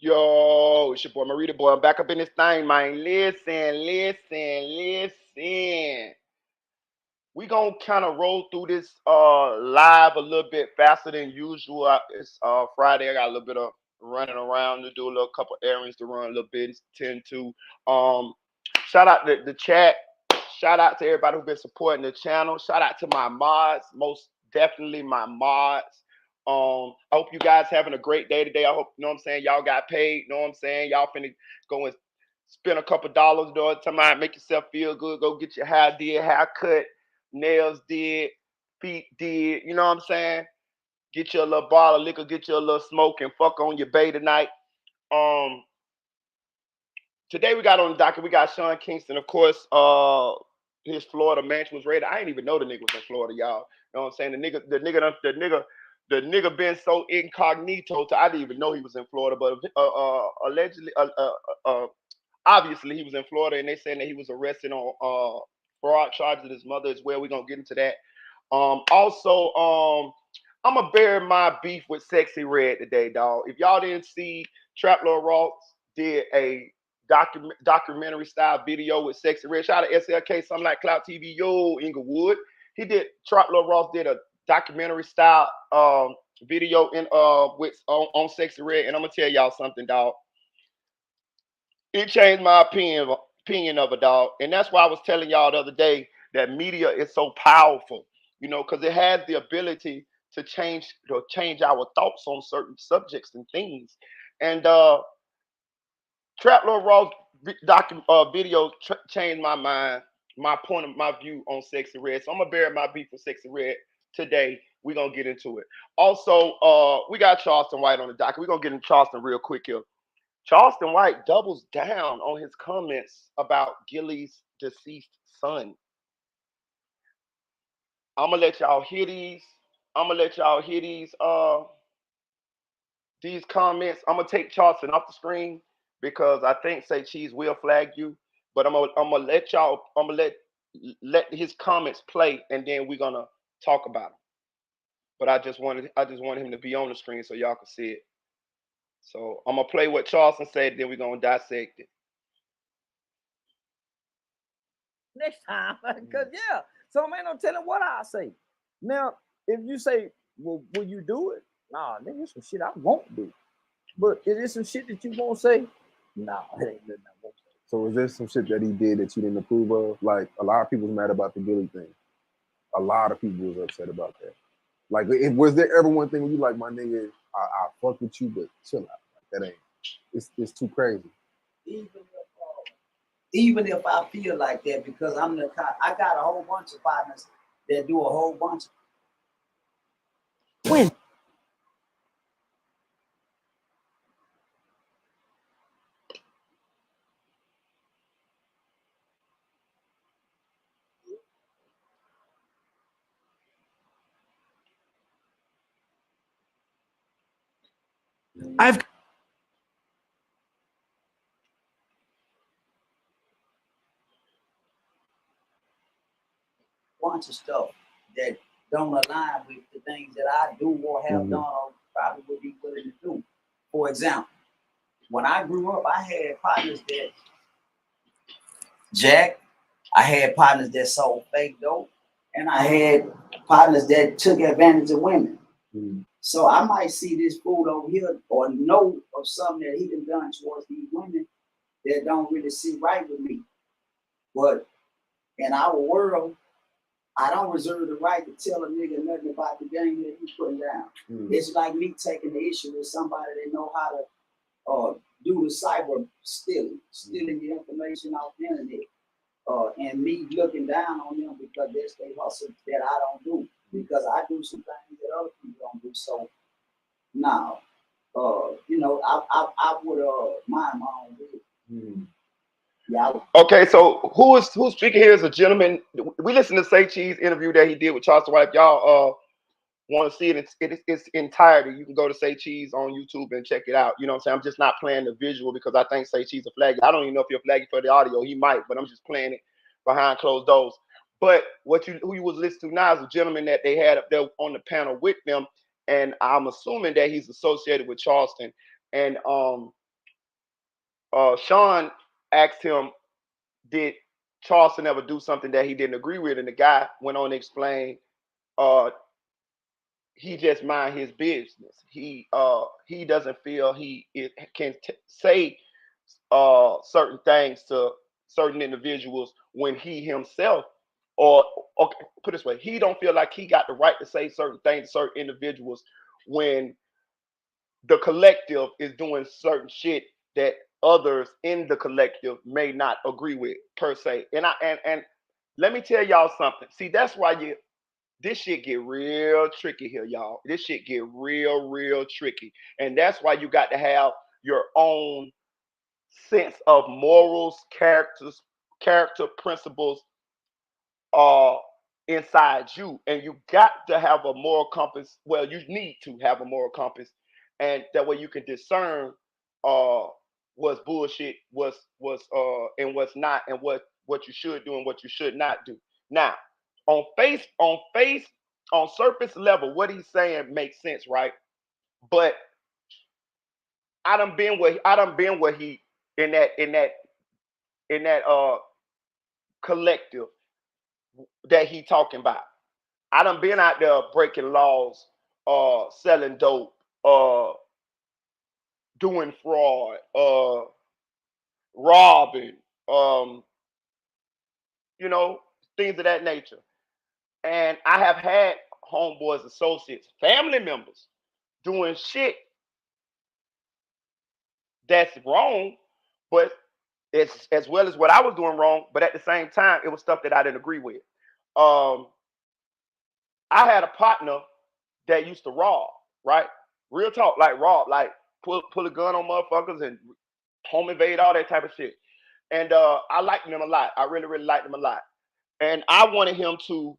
Yo, it's your boy Marita Boy. I'm back up in this thing, man. Listen. We gonna kind of roll through this live a little bit faster than usual. It's Friday. I got a little bit of running around to do a little couple errands to run a little bit. Tend to shout out the chat. Shout out to everybody who's been supporting the channel. Shout out to my mods, most definitely my mods. I hope you guys having a great day today. I hope, you know what I'm saying, y'all got paid. You know what I'm saying? Y'all finna go and spend a couple dollars, doing time, make yourself feel good. Go get your hair did, haircut, nails did, feet did. You know what I'm saying? Get you a little bottle of liquor, get you a little smoke, and fuck on your bay tonight. Um, Today we got on the docket, we got Sean Kingston, of course. His Florida mansion was raided. I didn't even know the nigga was in Florida, y'all. You know what I'm saying? The nigga been so incognito to I didn't even know he was in Florida, but allegedly, obviously he was in Florida, and they saying that he was arrested on fraud charges of his mother as well. We're gonna get into that. Also, I'm gonna bury my beef with Sexy Red today, dog. If y'all didn't see, Trap Lord Ross did a documentary style video with Sexy Red. Shout out to SLK, something like Cloud TV, yo, Inglewood. He did, Trap Lord Ross did a documentary style video in with on Sexy Red, and I'm gonna tell y'all something, dog. It changed my opinion of a dog, and that's why I was telling y'all the other day that media is so powerful, you know, because it has the ability to change our thoughts on certain subjects and things. And Trap Lord Ross video changed my mind, my view on Sexy Red. So I'm gonna bury my beef with Sexy Red today. We're gonna get into it. Also, we got Charleston White on the docket. We're gonna get into Charleston real quick here. Charleston White doubles down on his comments about Guilly'S deceased son. I'm gonna let y'all hear these. I'm gonna let y'all hear these comments. I'm gonna take Charleston off the screen because I think Say Cheese will flag you. But I'm gonna let y'all. I'm gonna let his comments play, and then we're gonna talk about them. But I just wanted him to be on the screen so y'all can see it. So I'm gonna play what Charleston said, then we're gonna dissect it. Next time. Because, yeah, so man, no telling what I say. Now, if you say, well, will you do it? Nah, nigga, some shit I won't do. But is there some shit that you won't say? Nah, it ain't nothing I won't say. So is there some shit that he did that you didn't approve of? Like a lot of people was mad about the Gilly thing. A lot of people was upset about that. Like, was there ever one thing where you like, my nigga, I fuck with you, but chill out. Like, that ain't. It's too crazy. Even if I feel like that, because I got a whole bunch of partners that do a whole bunch of when. I've bunch of stuff that don't align with the things that I do or have done or probably would be willing to do. For example, when I grew up, I had partners that Jack, I had partners that sold fake dope, and I had partners that took advantage of women. So I might see this fool over here or know of something that he done towards these women that don't really sit right with me. But in our world, I don't reserve the right to tell a nigga nothing about the game that he's putting down. It's like me taking the issue with somebody that know how to do the cyber stealing the information off the internet. And me looking down on them because that's their hustle that I don't do. Because I do some things that other people don't do. So now, you know, I would mind my own business. Yeah. Okay, so who's speaking here is a gentleman. We listened to Say Cheese interview that he did with Charleston White. If y'all want to see it in its entirety, you can go to Say Cheese on YouTube and check it out. You know what I'm saying? I'm just not playing the visual because I think Say Cheese a flag. I don't even know if he'll flag you for the audio. He might, but I'm just playing it behind closed doors. But who you was listening to now is a gentleman that they had up there on the panel with them, and I'm assuming that he's associated with Charleston. And Sean asked him, did Charleston ever do something that he didn't agree with? And the guy went on to explain, uh, he just mind his business. He doesn't feel can say certain things to certain individuals when he himself, or okay, put it this way, he don't feel like he got the right to say certain things to certain individuals when the collective is doing certain shit that others in the collective may not agree with per se. And let me tell y'all something. See, that's why this shit get real tricky here, y'all. This shit get real tricky. And that's why you got to have your own sense of morals, character principles uh inside you. And you got to have a moral compass. Well, you need to have a moral compass. And that way you can discern uh what's bullshit, what's and what's not, and what you should do and what you should not do. Now, on surface level, what he's saying makes sense, right? But I done been where he in that collective that he talking about. I done been out there breaking laws, selling dope, doing fraud, robbing, um, things of that nature. And I have had homeboys, associates, family members doing shit that's wrong, but it's as well as what I was doing wrong, but at the same time, it was stuff that I didn't agree with. Um, I had a partner that used to rob, right? Real talk, like rob, like pull a gun on motherfuckers and home invade, all that type of shit. And I liked him a lot. I really liked him a lot. And I wanted him to.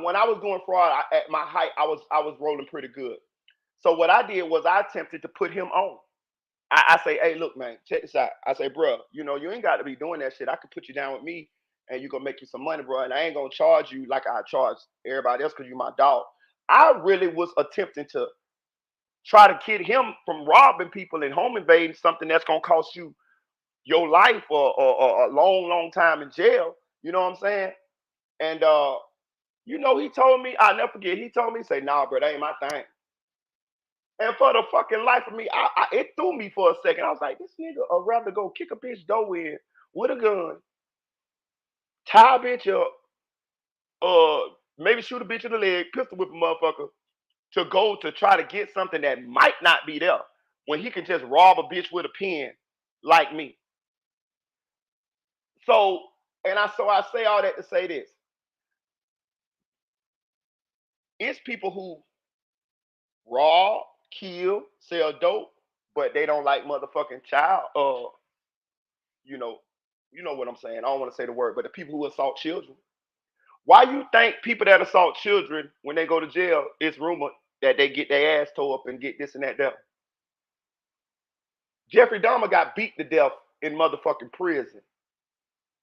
When I was doing fraud, at my height, I was rolling pretty good. So what I did was I attempted to put him on. I say, hey, look, man, check this out. I say, bro, you ain't got to be doing that shit. I could put you down with me, and you gonna make you some money, bro. And I ain't gonna charge you like I charge everybody else because you my dog. I really was attempting to try to kid him from robbing people and home invading, something that's gonna cost you your life or a long time in jail. You know what I'm saying? And he told me, I'll never forget, he told me, say, nah, bro, that ain't my thing. And for the fucking life of me, it threw me for a second. I was like, this nigga would rather go kick a bitch door in with a gun, tie a bitch up, maybe shoot a bitch in the leg, pistol whip a motherfucker, to go to try to get something that might not be there when he can just rob a bitch with a pen like me. So I say all that to say this. It's people who rob, kill, sell dope, but they don't like motherfucking child. You know, you know what I'm saying. I don't want to say the word, but the people who assault children. Why you think people that assault children, when they go to jail, it's rumored that they get their ass tore up and get this and that there? Jeffrey Dahmer got beat to death in motherfucking prison.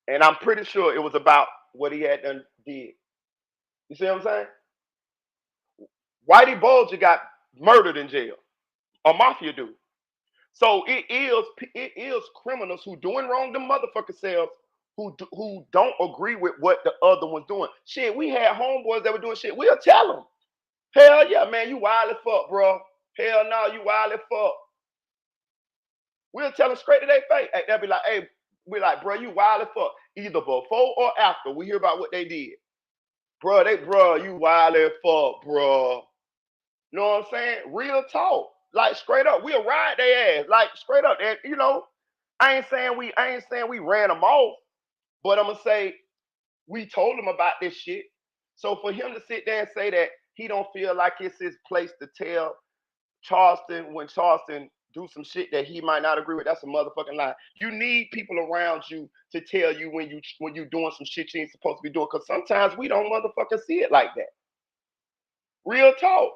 And I'm pretty sure it was about what he had done did. You see what I'm saying? Whitey Bulger got murdered in jail. A mafia dude. So it is criminals who doing wrong to motherfucker selves who don't agree with what the other one's doing. Shit, we had homeboys that were doing shit. We'll tell them. Hell yeah, man, you wild as fuck, bro. Hell no, you wild as fuck. We'll tell them straight to their face. They'll be like, hey, we're like, bro, you wild as fuck. Either before or after we hear about what they did. Bro, you wild as fuck, bro. You know what I'm saying? Real talk. Like straight up. We'll ride their ass. Like straight up. And I ain't saying we ran them off, but I'm gonna say we told him about this shit. So for him to sit there and say that he don't feel like it's his place to tell Charleston when Charleston do some shit that he might not agree with, that's a motherfucking lie. You need people around you to tell you when you doing some shit you ain't supposed to be doing, because sometimes we don't motherfucking see it like that. Real talk.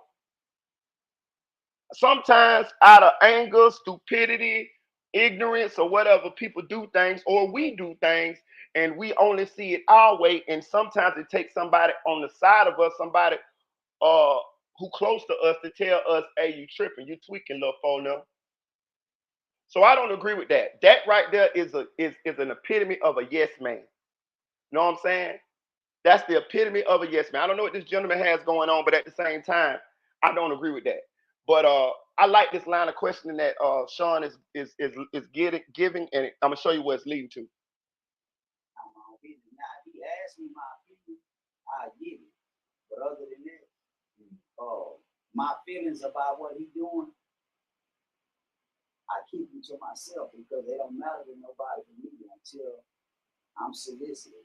Sometimes out of anger, stupidity, ignorance, or whatever, people do things, or we do things, and we only see it our way. And sometimes it takes somebody on the side of us, somebody who close to us, to tell us, hey, you tripping, you tweaking, little phone now. So I don't agree with that. That right there is an epitome of a yes man. You know what I'm saying? That's the epitome of a yes man. I don't know what this gentleman has going on, but at the same time, I don't agree with that. But I like this line of questioning that Sean is giving, and I'm gonna show you where it's leading to. Now, he asked me my opinion, I get it. But other than that, my feelings about what he's doing, I keep them to myself because they don't matter to nobody but me until I'm solicited.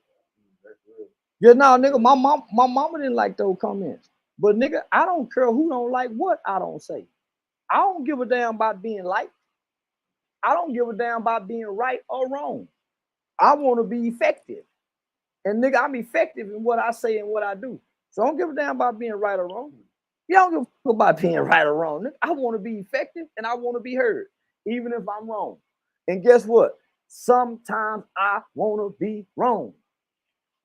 Yeah, no, nigga, my mama didn't like those comments. But nigga, I don't care who don't like what I don't say. I don't give a damn about being liked. I don't give a damn about being right or wrong. I want to be effective. And nigga, I'm effective in what I say and what I do. So I don't give a damn about being right or wrong. You don't give a fuck about being right or wrong. Nigga, I want to be effective and I want to be heard, even if I'm wrong. And guess what? Sometimes I want to be wrong.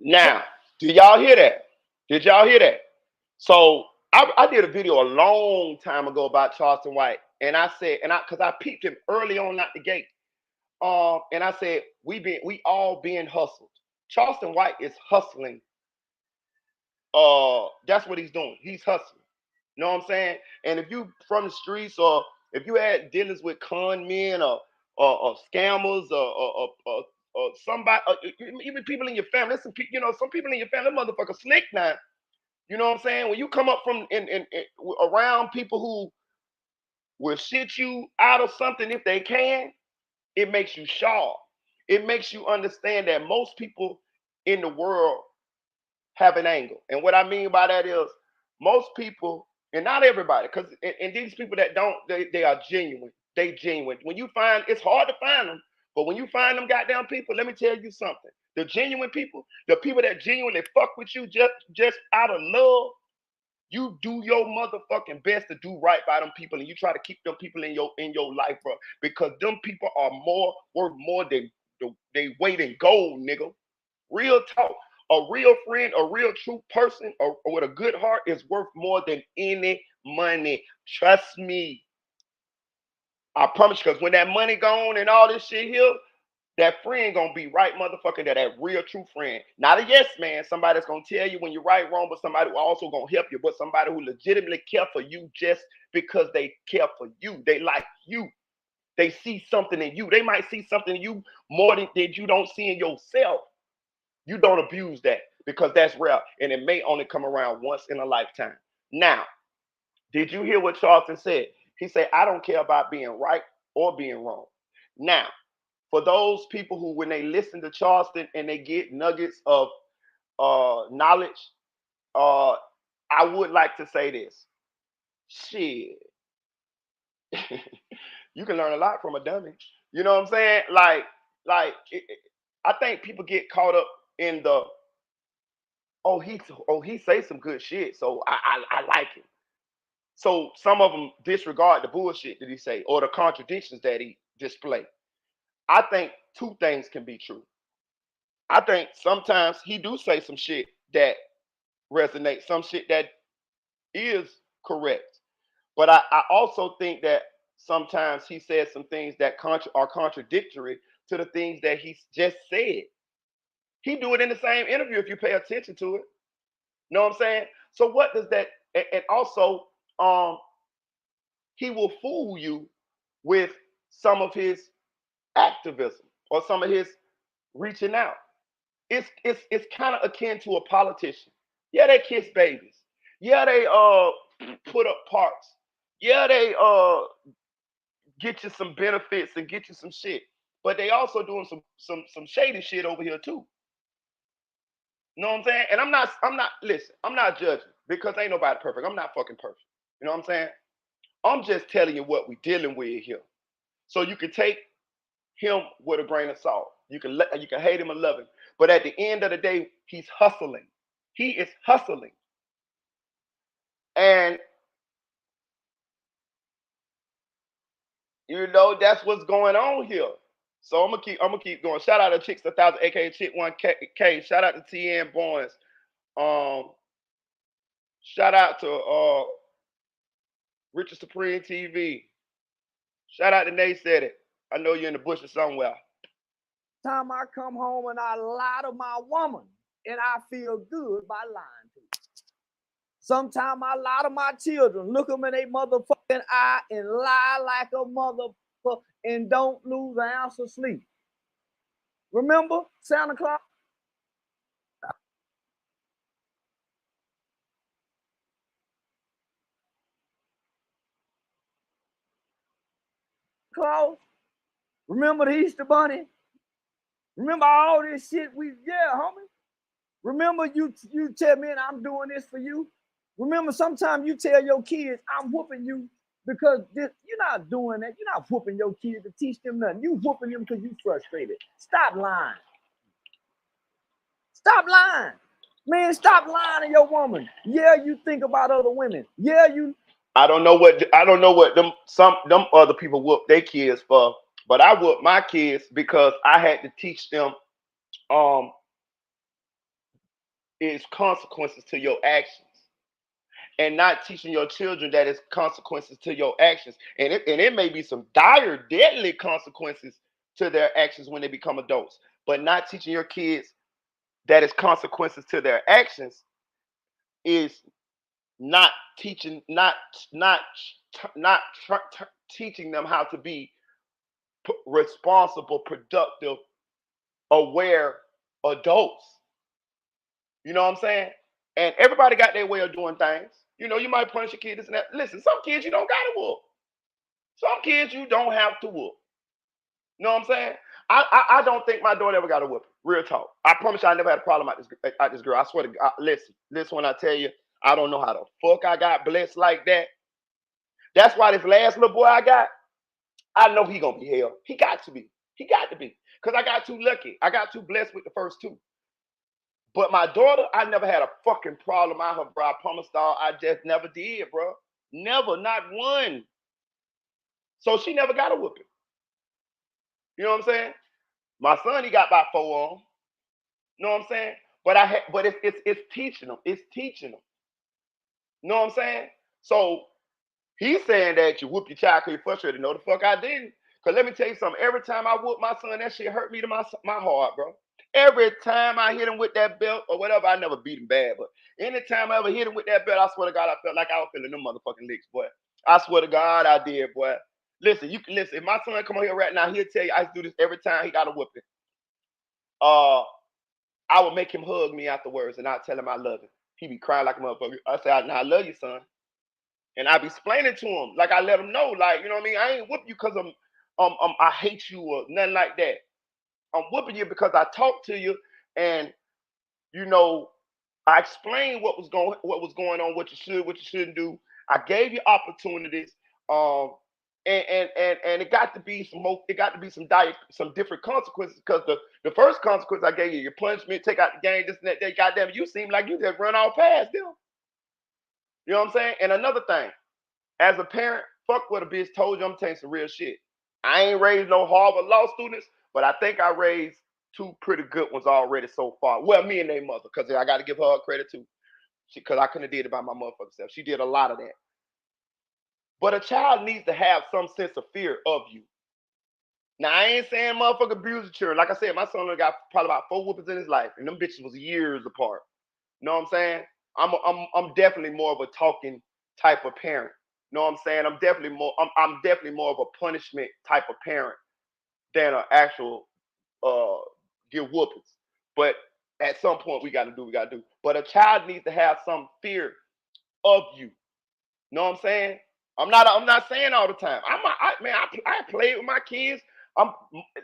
Now, do y'all hear that? Did y'all hear that? So I did a video a long time ago about Charleston White, and I said, because I peeped him early on out the gate, and I said we all being hustled. Charleston White is hustling. That's what he's doing. He's hustling. You know what I'm saying? And if you from the streets, or if you had dealings with con men or scammers or somebody, even people in your family, some some people in your family, motherfucker slick now. You know what I'm saying? When you come up from in around people who will shit you out of something if they can, it makes you sharp. It makes you understand that most people in the world have an angle. And what I mean by that is most people, and not everybody, because and these people that don't, they are genuine. They genuine. When you find, it's hard to find them, but when you find them goddamn people, let me tell you something. The genuine people, the people that genuinely fuck with you just out of love, you do your motherfucking best to do right by them people, and you try to keep them people in your life, bro, because them people are worth more than they weight in gold, nigga. Real talk. A real friend, a real true person, or with a good heart is worth more than any money. Trust me. I promise you, because when that money gone and all this shit here, that friend gonna be right, motherfucker. That real true friend, not a yes man. Somebody that's gonna tell you when you're right, wrong, but somebody who also gonna help you, but somebody who legitimately care for you just because they care for you. They like you. They see something in you. They might see something in you more than you don't see in yourself. You don't abuse that because that's rare, and it may only come around once in a lifetime. Now, did you hear what Charleston said? He said, I don't care about being right or being wrong. Now, for those people who, when they listen to Charleston and they get nuggets of knowledge, I would like to say this. Shit. You can learn a lot from a dummy. You know what I'm saying? I think people get caught up in the, he say some good shit, so I like him. So some of them disregard the bullshit that he say or the contradictions that he display. I think two things can be true. I think sometimes he do say some shit that resonates, some shit that is correct. But I also think that sometimes he says some things that are contradictory to the things that he just said. He do it in the same interview if you pay attention to it. You know what I'm saying? So what does that, and also he will fool you with some of his activism or some of his reaching out. It's kind of akin to a politician. Yeah, they kiss babies. Yeah, they put up parks. Yeah, they get you some benefits and get you some shit. But they also doing some shady shit over here too. You know what I'm saying? And I'm not judging because ain't nobody perfect. I'm not fucking perfect. You know what I'm saying? I'm just telling you what we dealing with here. So you can take him with a grain of salt. You can hate him or love him. But at the end of the day, he's hustling. He is hustling. And that's what's going on here. So I'm gonna keep going. Shout out to Chicks 1000, aka Chick 1K. Shout out to TN Barnes. Shout out to Richard Supreme TV. Shout out to Nate Said It. I know you're in the bushes somewhere. Time I come home and I lie to my woman, and I feel good by lying to her. Sometimes I lie to my children, look them in their motherfucking eye and lie like a motherfucker and don't lose an ounce of sleep. Remember Santa Claus? Claus? Remember the Easter Bunny? Remember all this shit homie? Remember you tell me and I'm doing this for you? Remember sometimes you tell your kids I'm whooping you because you're not doing that. You're not whooping your kids to teach them nothing. You whooping them because you frustrated. Stop lying. Stop lying. Man, stop lying to your woman. Yeah, you think about other women. Yeah, you. I don't know what them other people whoop their kids for, but I whoop my kids because I had to teach them is consequences to your actions, and not teaching your children that it's consequences to your actions, and it may be some dire, deadly consequences to their actions when they become adults, but not teaching your kids that it's consequences to their actions is not teaching, not teaching them how to be responsible, productive, aware adults. You know what I'm saying? And everybody got their way of doing things. You know, you might punish your kid this and that. Listen, some kids you don't gotta whoop. Some kids you don't have to whoop. You know what I'm saying? I don't think my daughter ever got a whoop. Real talk. I promise you I never had a problem at this girl. I swear to God. Listen when I tell you, I don't know how the fuck I got blessed like that. That's why this last little boy I got, I know he gonna be hell. He got to be. He got to be. Because I got too lucky. I got too blessed with the first two. But my daughter, I never had a fucking problem out her, bro. I promise y'all, I just never did, bro. Never, not one. So she never got a whooping. You know what I'm saying? My son, he got about 4 on. You know what I'm saying? But it's teaching them. It's teaching them. You know what I'm saying? So he's saying that you whoop your child because you're frustrated. No, the fuck I didn't. Because let me tell you something. Every time I whoop my son, that shit hurt me to my heart, bro. Every time I hit him with that belt or whatever, I never beat him bad. But anytime I ever hit him with that belt, I swear to God, I felt like I was feeling them motherfucking licks, boy. I swear to God, I did, boy. Listen, you can listen. If my son come on here right now, he'll tell you I used to do this every time he got a whooping. I would make him hug me afterwards, and I'd tell him I love him. He'd be crying like a motherfucker. I say, I love you, son. And I be explaining to him, like I let him know, like, you know what I mean? I ain't whoop you because I hate you or nothing like that. I'm whooping you because I talked to you and you know I explained what was going on, what you should, what you shouldn't do. I gave you opportunities, and it got to be some different consequences because the first consequence I gave you, your punishment, take out the game, this and that, goddamn, you seem like you just run all past them. You know what I'm saying? And another thing, as a parent, fuck what a bitch told you. I'm telling you some real shit. I ain't raised no Harvard law students, but I think I raised 2 pretty good ones already so far. Well, me and their mother, because I got to give her credit too. Because I couldn't have did it by my motherfucking self. She did a lot of that. But a child needs to have some sense of fear of you. Now, I ain't saying motherfucker abuse the children. Like I said, my son only got probably about 4 whoopings in his life, and them bitches was years apart. You know what I'm saying? I'm definitely more of a talking type of parent. You know what I'm saying? I'm definitely more of a punishment type of parent than an actual give whoopings. But at some point we gotta do what we gotta do. But a child needs to have some fear of you. You know what I'm saying? I'm not saying all the time. I play with my kids.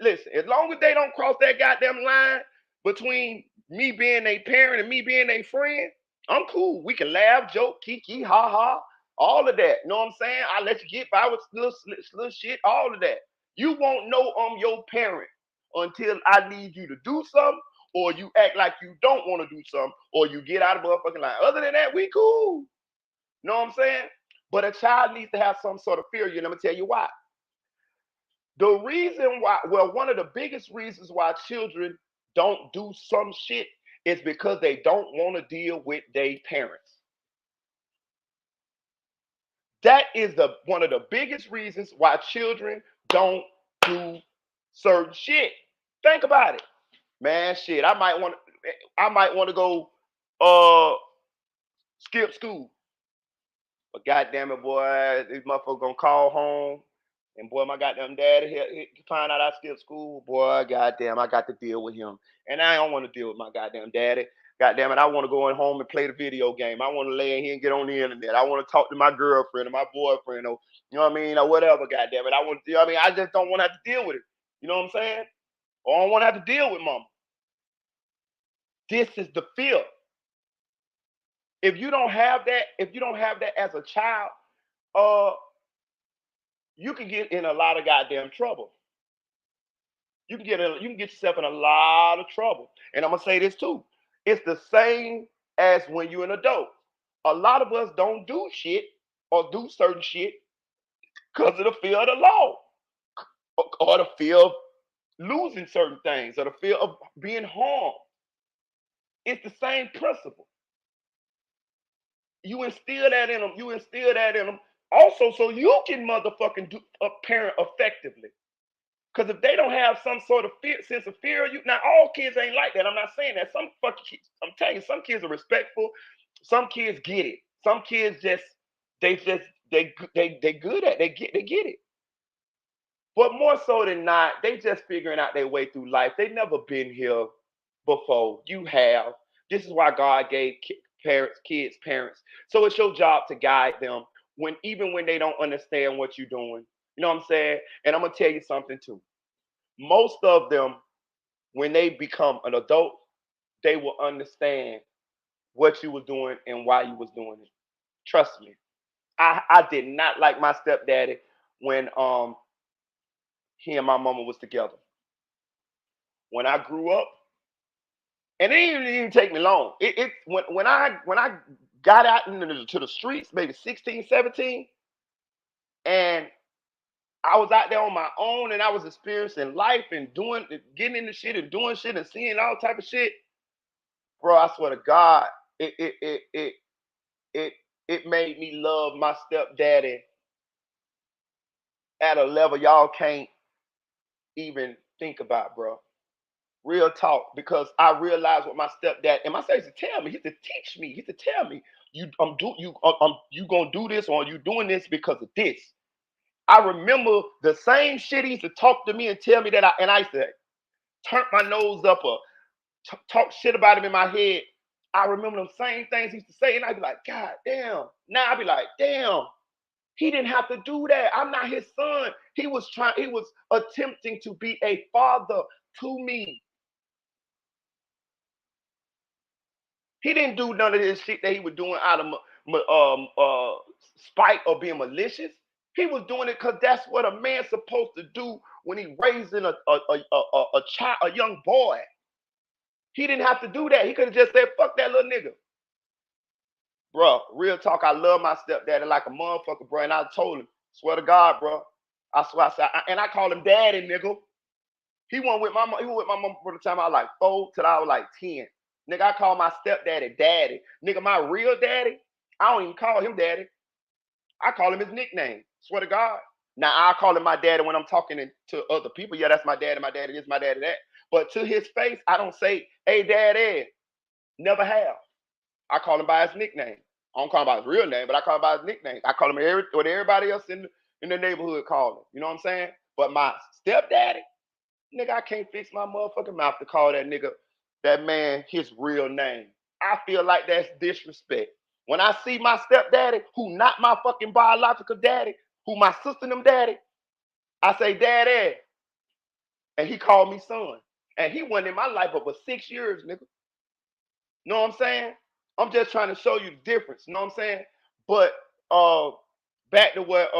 Listen, as long as they don't cross that goddamn line between me being a parent and me being a friend, I'm cool. We can laugh, joke, kiki, ha ha, all of that. You know what I'm saying? I let you get by with little shit, all of that. You won't know I'm your parent until I need you to do something, or you act like you don't want to do something, or you get out of motherfucking line. Other than that, we cool. You know what I'm saying? But a child needs to have some sort of fear. Let me tell you why. The reason why, well, one of the biggest reasons why children don't do some shit is because they don't want to deal with their parents. That is one of the biggest reasons why children don't do certain shit. Think about it, man. Shit, I might want to go skip school. But goddamn it, boy, these motherfuckers gonna call home. And boy, my goddamn daddy, he find out I skipped school. Boy, goddamn, I got to deal with him. And I don't want to deal with my goddamn daddy. Goddamn it, I want to go in home and play the video game. I want to lay in here and get on the internet. I want to talk to my girlfriend or my boyfriend or, you know what I mean, or whatever, goddamn it. I want, you know what I mean? I just don't want to have to deal with it. You know what I'm saying? Or I don't want to have to deal with mama. This is the fear. If you don't have that as a child, you can get in a lot of goddamn trouble. You can get yourself in a lot of trouble. And I'm gonna say this too. It's the same as when you're an adult. A lot of us don't do shit or do certain shit because of the fear of the law, or the fear of losing certain things, or the fear of being harmed. It's the same principle. You instill that in them. You instill that in them also so you can motherfucking parent effectively. Because if they don't have some sort of sense of fear, now all kids ain't like that. I'm not saying that. Some fucking kids, I'm telling you, some kids are respectful. Some kids get it. Some kids they good at they get it. But more so than not, they just figuring out their way through life. They never been here before. You have. This is why God gave kids parents. So it's your job to guide them even when they don't understand what you're doing. You know what I'm saying? And I'm gonna tell you something too. Most of them, when they become an adult, they will understand what you was doing and why you was doing it. Trust me. I did not like my stepdaddy when he and my mama was together. When I grew up, and it didn't even take me long. When I got out to the streets, maybe 16, 17, and I was out there on my own and I was experiencing life and getting into shit and doing shit and seeing all type of shit. Bro, I swear to God, it made me love my stepdaddy at a level y'all can't even think about, bro. Real talk, because I realized what my stepdad and my stepdad used to tell me. He used to teach me. He used to tell me, you gonna do this, or you doing this because of this. I remember the same shit he used to talk to me and tell me that, I used to turn my nose up or talk shit about him in my head. I remember them same things he used to say, and I'd be like, God damn. Now I'd be like, damn, he didn't have to do that. I'm not his son. He was attempting to be a father to me. He didn't do none of this shit that he was doing out of spite or being malicious. He was doing it because that's what a man's supposed to do when he raising a child, a young boy. He didn't have to do that. He could have just said, fuck that little nigga. Bro, real talk, I love my stepdaddy like a motherfucker, bro. And I told him, swear to God, bro. I swear, and I called him daddy, nigga. He went with my mom for the time I was like 4 till I was like 10. Nigga, I call my stepdaddy daddy. Nigga, my real daddy, I don't even call him daddy. I call him his nickname. Swear to God. Now, I call him my daddy when I'm talking to other people. Yeah, that's my daddy. My daddy this, my daddy that. But to his face, I don't say, hey, daddy. Never have. I call him by his nickname. I don't call him by his real name, but I call him by his nickname. I call him what everybody else in the neighborhood call him. You know what I'm saying? But my stepdaddy, nigga, I can't fix my motherfucking mouth to call that man his real name. I feel like that's disrespect. When I see my stepdaddy, who not my fucking biological daddy, who my sister and them daddy, I say, daddy. And he called me son. And he wasn't in my life but for 6 years, nigga. Know what I'm saying? I'm just trying to show you the difference. You know what I'm saying? But back to what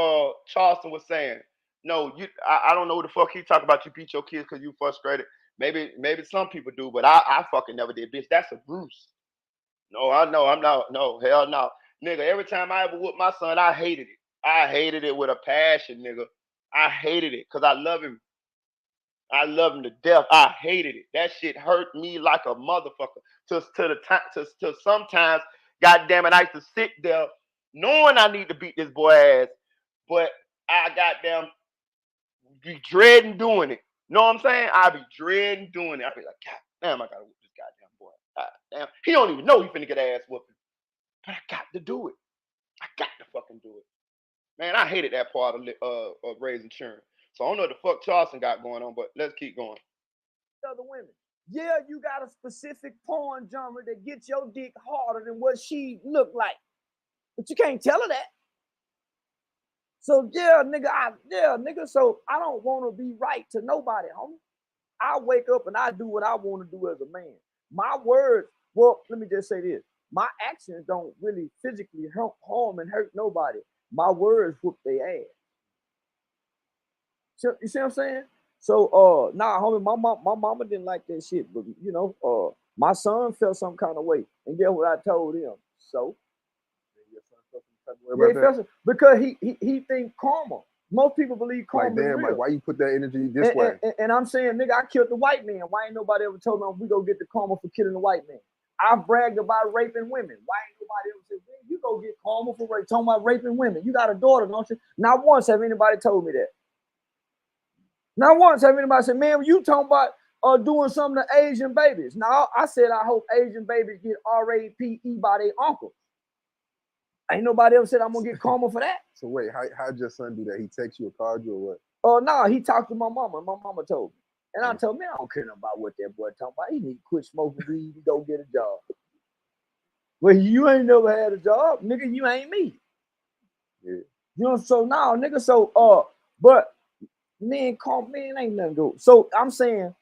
Charleston was saying. No, I don't know what the fuck he talking about. You beat your kids because you frustrated. Maybe some people do, but I fucking never did, bitch. That's abuse. No, I know. I'm not. No, hell no. Nigga, every time I ever whooped my son, I hated it. I hated it with a passion, nigga. I hated it because I love him. I love him to death. I hated it. That shit hurt me like a motherfucker. To sometimes, goddamn it, I used to sit there knowing I need to beat this boy ass, but I goddamn be dreading doing it. Know what I'm saying? I be dreading doing it. I be like, God damn, I gotta whoop this goddamn boy. God damn, he don't even know he finna get ass whooping, but I got to do it. I got to fucking do it. Man, I hated that part of raising children. So I don't know what the fuck Charleston got going on, but let's keep going. Other women. Yeah, you got a specific porn genre that gets your dick harder than what she looked like. But you can't tell her that. So yeah, nigga. So I don't want to be right to nobody, homie. I wake up and I do what I want to do as a man. My words, well, let me just say this. My actions don't really physically harm and hurt nobody. My words whoop their ass. So, you see what I'm saying? So nah, homie, my mama didn't like that shit, but you know, my son felt some kind of way. And guess what I told him? So because he think karma. Most people believe karma. Like, damn, like, why you put that energy this way? And I'm saying, nigga, I killed the white man. Why ain't nobody ever told me we go get the karma for killing the white man? I bragged about raping women. Why ain't nobody ever said, man, you go get karma for rape? Talking about raping women. You got a daughter, don't you? Not once have anybody told me that. Not once have anybody said, man, you talking about doing something to Asian babies. Now, I said I hope Asian babies get R-A-P-E by their uncle. Ain't nobody else said I'm gonna get karma for that. So wait, how'd your son do that? He text you or called you or what? Oh no, he talked to my mama, and my mama told me. And I told me I don't care about what that boy talking about. He need to quit smoking weed and go get a job. Well, you ain't never had a job, nigga. You ain't me. Yeah. You know, so now, nigga, so but man, ain't nothing good. So I'm saying,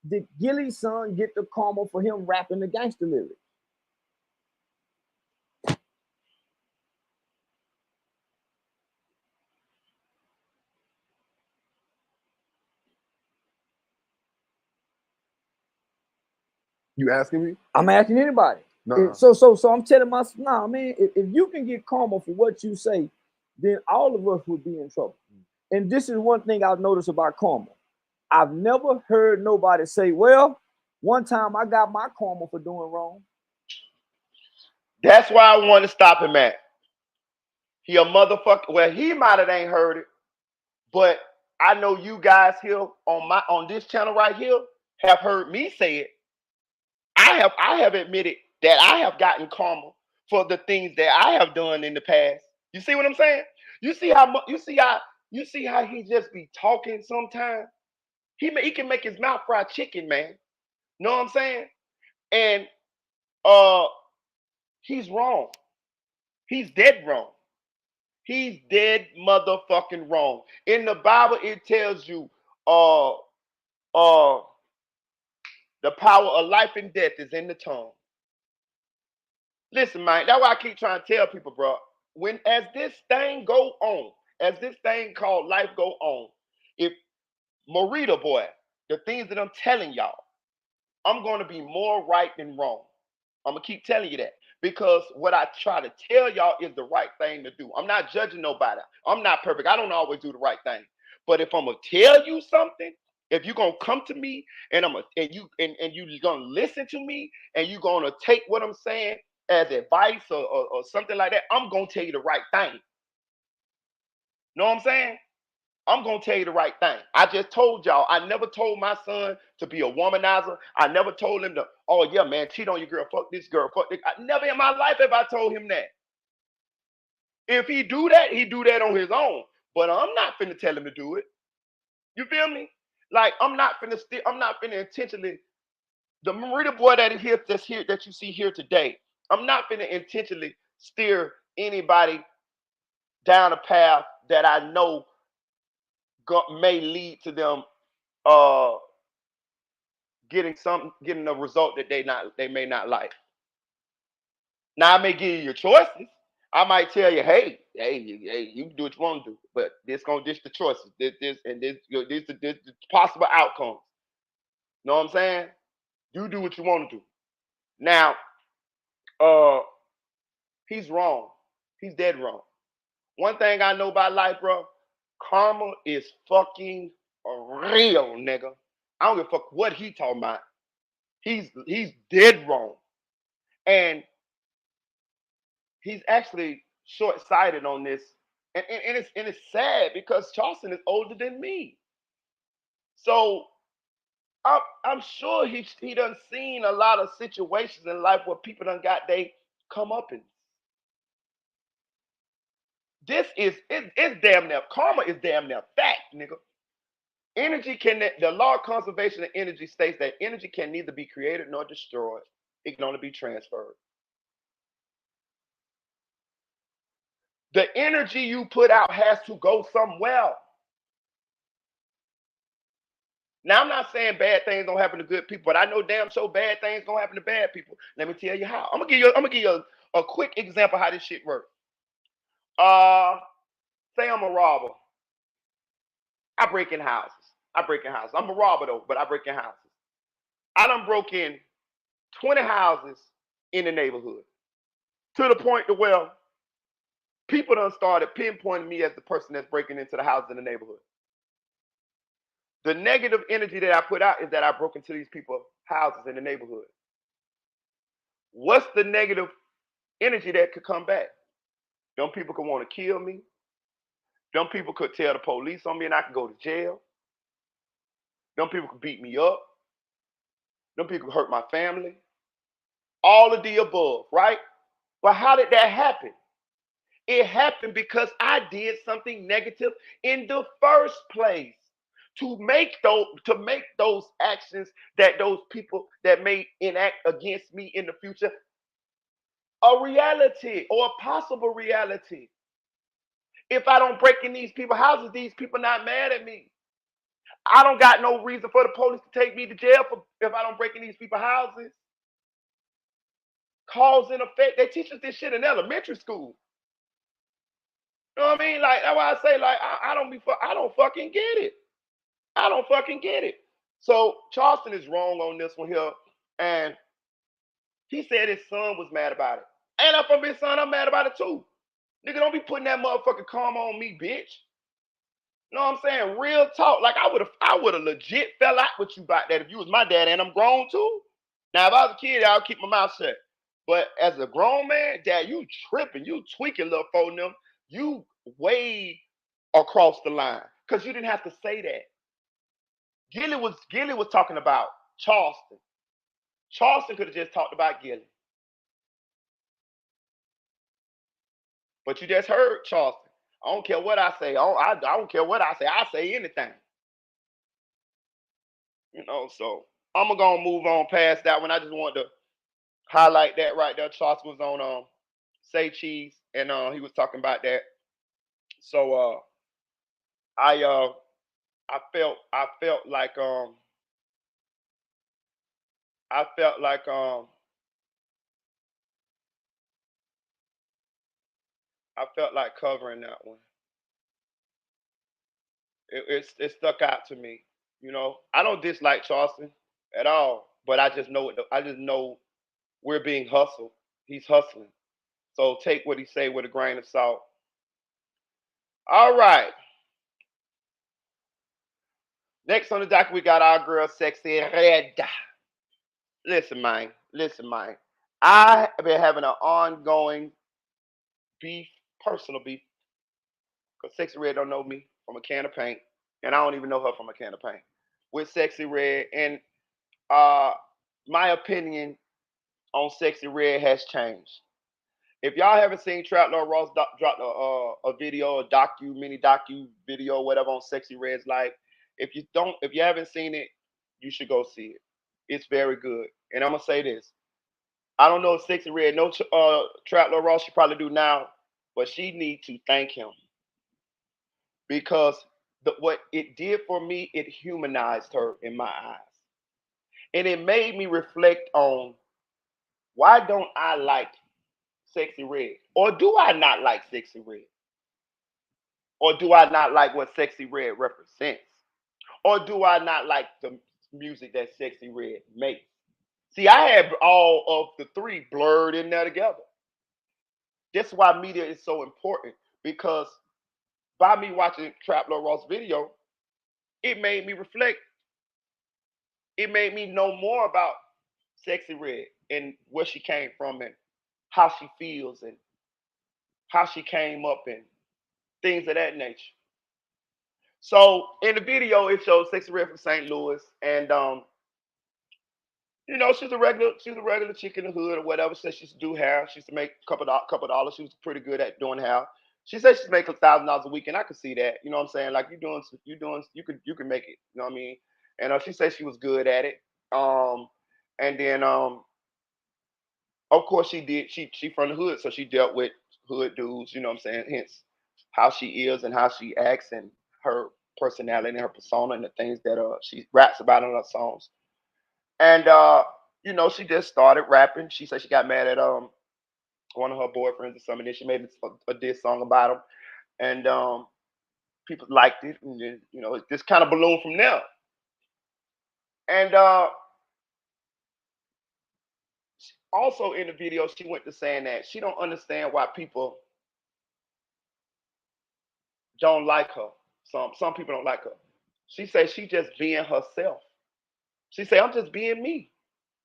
did Guilly'S son get the karma for him rapping the gangster lyrics? You asking me? I'm asking anybody. Nuh-uh. So I'm telling myself, nah, man, if you can get karma for what you say, then all of us would be in trouble. And this is one thing I've noticed about karma. I've never heard nobody say, well, one time I got my karma for doing wrong. That's why I want to stop him at. He a motherfucker. Well, he might have ain't heard it, but I know you guys here on this channel right here have heard me say it. I have admitted that I have gotten karma for the things that I have done in the past. You see what I'm saying? You see how he just be talking sometimes. He can make his mouth fry chicken, man. Know what I'm saying? And he's wrong. He's dead wrong. He's dead motherfucking wrong. In the Bible, it tells you the power of life and death is in the tongue. Listen, man, that's why I keep trying to tell people, bro. As this thing go on, as this thing called life go on, if Marita, boy, the things that I'm telling y'all, I'm going to be more right than wrong. I'm going to keep telling you that because what I try to tell y'all is the right thing to do. I'm not judging nobody. I'm not perfect. I don't always do the right thing. But if I'm going to tell you something, if you're going to come to me and you're going to listen to me and you're going to take what I'm saying as advice or something like that, I'm going to tell you the right thing. Know what I'm saying? I'm going to tell you the right thing. I just told y'all, I never told my son to be a womanizer. I never told him to, oh, yeah, man, cheat on your girl, fuck this girl, fuck this. I never in my life have I told him that. If he do that on his own. But I'm not finna tell him to do it. You feel me? Like, I'm not finna intentionally, the Marita boy that's here, that you see here today, I'm not finna intentionally steer anybody down a path that I know may lead to them getting a result that they may not like. Now I may give you your choices. I might tell you, hey, you can do what you want to do, but this the choices, this the possible outcomes. Know what I'm saying? You do what you want to do. Now, he's wrong. He's dead wrong. One thing I know about life, bro, karma is fucking real, nigga. I don't give a fuck what he talking about. He's dead wrong. And he's actually short-sighted on this. And it's sad because Charleston is older than me. So I'm sure he done seen a lot of situations in life where people done got they come up in. It's damn near karma is damn near fact, nigga. Energy the law of conservation of energy states that energy can neither be created nor destroyed. It can only be transferred. The energy you put out has to go somewhere. Now, I'm not saying bad things don't happen to good people, but I know damn sure bad things don't happen to bad people. Let me tell you how. I'm gonna give you a quick example how this shit works. Uh, Say I'm a robber. I break in houses. I'm a robber though, but I break in houses. I done broke in 20 houses in the neighborhood to the point to where people done started pinpointing me as the person that's breaking into the houses in the neighborhood. The negative energy that I put out is that I broke into these people's houses in the neighborhood. What's the negative energy that could come back? Them people could want to kill me. Them people could tell the police on me and I could go to jail. Them people could beat me up. Them people could hurt my family. All of the above, right? But how did that happen? It happened because I did something negative in the first place to make those actions that those people that may enact against me in the future a reality or a possible reality. If I don't break in these people's houses, these people not mad at me. I don't got no reason for the police to take me to jail if I don't break in these people's houses. Cause and effect. They teach us this shit in elementary school. You know what I mean? Like that's why I say, like, I don't fucking get it. I don't fucking get it. So Charleston is wrong on this one here. And he said his son was mad about it. And if I'm his son, I'm mad about it too. Nigga, don't be putting that motherfucking karma on me, bitch. You know what I'm saying? Real talk. Like I would have legit fell out with you about that if you was my dad and I'm grown too. Now if I was a kid, I'll keep my mouth shut. But as a grown man, dad, you tripping, you tweaking, little phone them. You way across the line. Because you didn't have to say that. Gilly was talking about Charleston. Charleston could have just talked about Gilly. But you just heard Charleston. I don't care what I say. I don't care what I say. I say anything. You know, so I'm gonna move on past that one. I just wanted to highlight that right there. Charleston was on Say Cheese, and he was talking about that. So I felt like I felt like I felt like covering that one. It stuck out to me. You know, I don't dislike Charleston at all, but I just know we're being hustled. He's hustling. So take what he say with a grain of salt. All right. Next on the docket, we got our girl Sexy Red. Listen, man. Listen, man. I have been having an ongoing beef, personal beef, because Sexy Red don't know me from a can of paint, and I don't even know her from a can of paint. With Sexy Red, and uh, my opinion on Sexy Red has changed. If y'all haven't seen Trap Lord Ross dropped a video, mini docu video, whatever on Sexy Red's life. If you haven't seen it, you should go see it. It's very good. And I'm gonna say this: I don't know if Sexy Red no Trap Lord Ross she probably do now, but she need to thank him because what it did for me, it humanized her in my eyes, and it made me reflect on why don't I like Sexy Red, or do I not like Sexy Red, or do I not like what Sexy Red represents, or do I not like the music that Sexy Red makes? See, I had all of the three blurred in there together. That's why media is so important because by me watching Trap Lord Ross video, it made me reflect. It made me know more about Sexy Red and where she came from and how she feels and how she came up and things of that nature. So in the video, it shows Sexy Red from St. Louis, and you know, she's a regular chick in the hood or whatever. Says she used to do hair. She used to make couple dollars. She was pretty good at doing hair. She said she's making $1,000 a week, and I could see that. You know what I'm saying? Like you can make it. You know what I mean? And she said she was good at it. And then of course she did. She from the hood, so she dealt with hood dudes. You know what I'm saying? Hence how she is and how she acts and her personality and her persona and the things that she raps about in her songs. And you know, she just started rapping. She said she got mad at one of her boyfriends or something. Then she made a diss song about him, and people liked it, and then you know, it just kind of ballooned from there. And also in the video, she went to saying that she don't understand why people don't like her. Some people don't like her. She said she just being herself. She said, I'm just being me.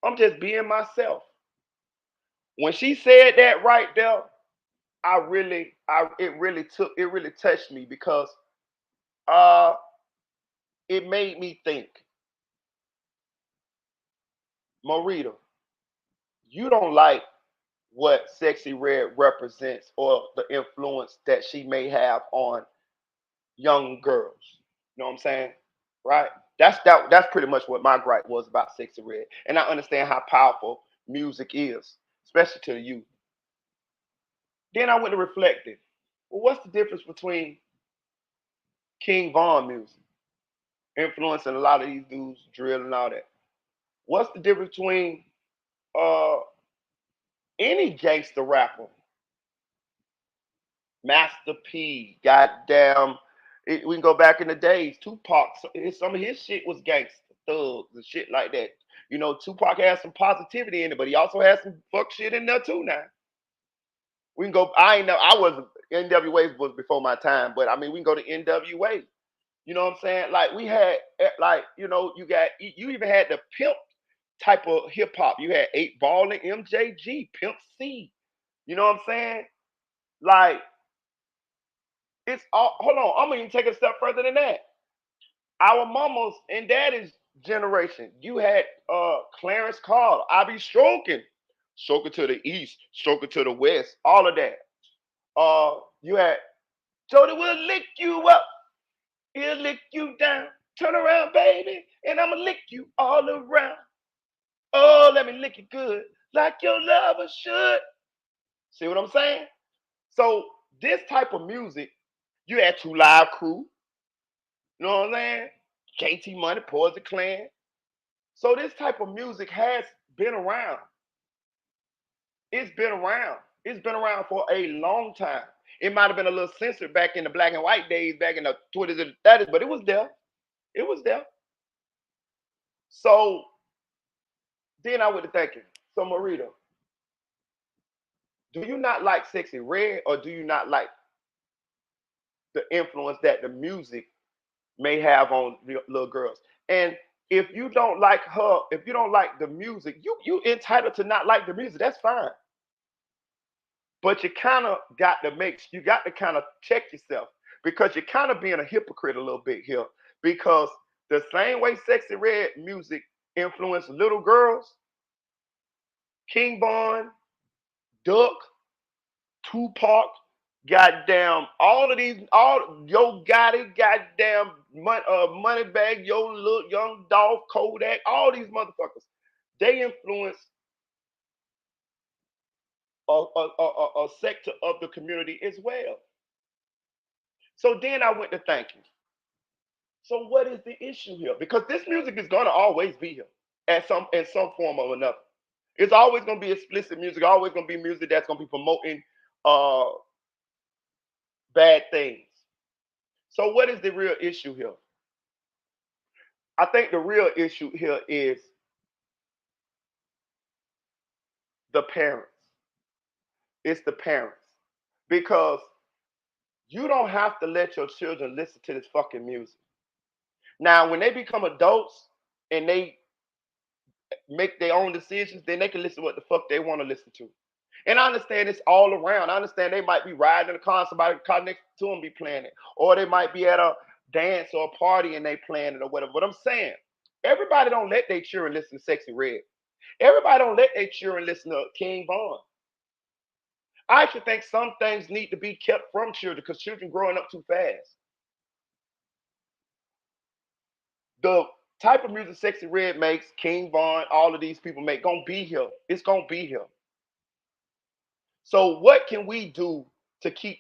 I'm just being myself. When she said that right there, it really touched me because uh it made me think, Marita, you don't like what Sexy Red represents or the influence that she may have on young girls. You know what I'm saying? Right? That's pretty much what my gripe was about Sexy Red. And I understand how powerful music is, especially to the youth. Then I went to reflecting. Well, what's the difference between King Von music, influencing a lot of these dudes, drill and all that? What's the difference between uh any gangster rapper, Master P, goddamn? We can go back in the days. Tupac, some of his shit was gangster, thugs and shit like that. You know, Tupac has some positivity in it, but he also has some fuck shit in there too. Now we can go. I ain't know. I was NWA was before my time, but I mean, we can go to NWA. You know what I'm saying? Like we had, like you know, you even had the pimp type of hip hop. You had 8 Ball and MJG, Pimp C. You know what I'm saying? Like it's all. Hold on, I'm gonna even take it a step further than that. Our mamas and daddy's generation, you had Clarence Carter, I be stroking to the east, stroking to the west, all of that. You had Jody will lick you up, he'll lick you down. Turn around, baby, and I'ma lick you all around. Oh, let me lick you good, like your lover should. See what I'm saying? So this type of music, you had Two Live Crew, you know what I'm saying? JT Money, Poison Clan. So this type of music has been around. It's been around. It's been around for a long time. It might have been a little censored back in the black and white days, back in the 20s and 30s, but it was there. It was there. So then I went to thinking, so Marita, do you not like Sexy Red or do you not like the influence that the music may have on little girls? And if you don't like her, if you don't like the music, you entitled to not like the music. That's fine. But you got to kind of check yourself because you're kind of being a hypocrite a little bit here. Because the same way Sexy Red music influenced little girls, King Von, Duck, Tupac, goddamn, all of these, all Yo Gotti, goddamn, Moneybag, Yo Look, Young Dolph, Kodak, all these motherfuckers, they influence a sector of the community as well. So then I went to thinking, so what is the issue here? Because this music is gonna always be here at some in some form or another. It's always gonna be explicit music, always gonna be music that's gonna be promoting uh bad things. So what is the real issue here? I think the real issue here is the parents. It's the parents. Because you don't have to let your children listen to this fucking music. Now, when they become adults and they make their own decisions, then they can listen to what the fuck they want to listen to. And I understand it's all around. I understand they might be riding in a car, somebody car next to them be playing it, or they might be at dance or a party and they playing it or whatever. But I'm saying, everybody don't let their children listen to Sexy Red. Everybody don't let their children listen to King Von. I actually think some things need to be kept from children because children growing up too fast. The type of music Sexy Red makes, King Von, all of these people make, gonna be here. It's gonna be here. So what can we do to keep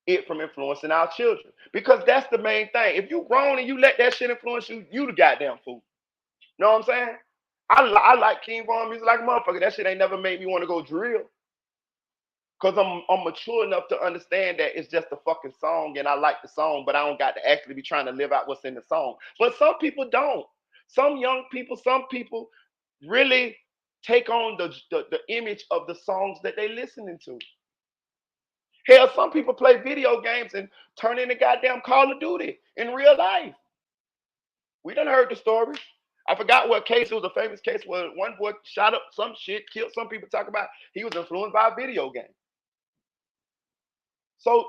it from influencing our children? Because that's the main thing. If you grown and you let that shit influence you, you the goddamn fool. You know what I'm saying? I like King Von music like a motherfucker. That shit ain't never made me want to go drill. Cause I'm mature enough to understand that it's just a fucking song and I like the song, but I don't got to actually be trying to live out what's in the song. But some people don't. Some young people, some people really take on the image of the songs that they listening to. Hell, some people play video games and turn into goddamn Call of Duty in real life. We done heard the story. I forgot what case. It was a famous case where one boy shot up some shit, killed some people. Talk about he was influenced by a video game. So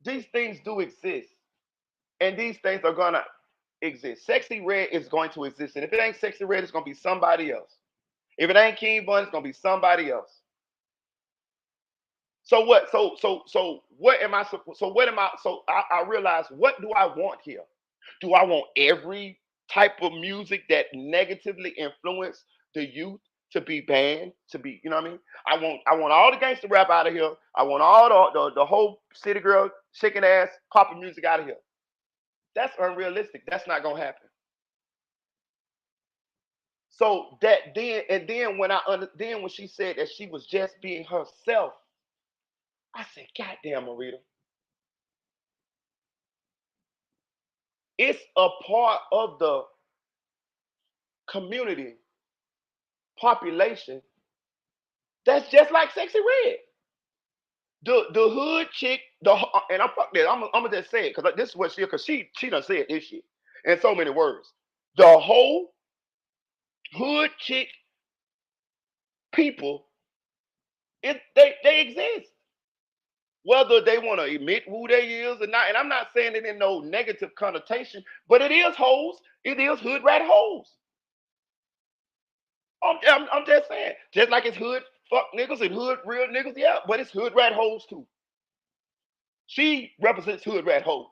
these things do exist, and these things are gonna exist. Sexy Red is going to exist, and if it ain't Sexy Red, it's gonna be somebody else. If it ain't King Von, it's gonna be somebody else. So what? So what am I? So what am I? So I realize, what do I want here? Do I want every type of music that negatively influence the youth to be banned? To be, you know what I mean? I want all the gangster rap out of here. I want all the whole city girl shaking ass popping music out of here. That's unrealistic. That's not gonna happen. So that then when she said that she was just being herself, I said, God damn, Marita, it's a part of the community population that's just like Sexy Red. The hood chick, and I'm fuck that. I'm gonna just say it because this is what she done said this shit in so many words. The whole hood chick people, they exist. Whether they want to admit who they is or not, and I'm not saying it in no negative connotation, but it is hoes. It is hood rat hoes. I'm just saying, just like it's hood fuck niggas and hood real niggas, yeah, but it's hood rat hoes too. She represents hood rat hoes.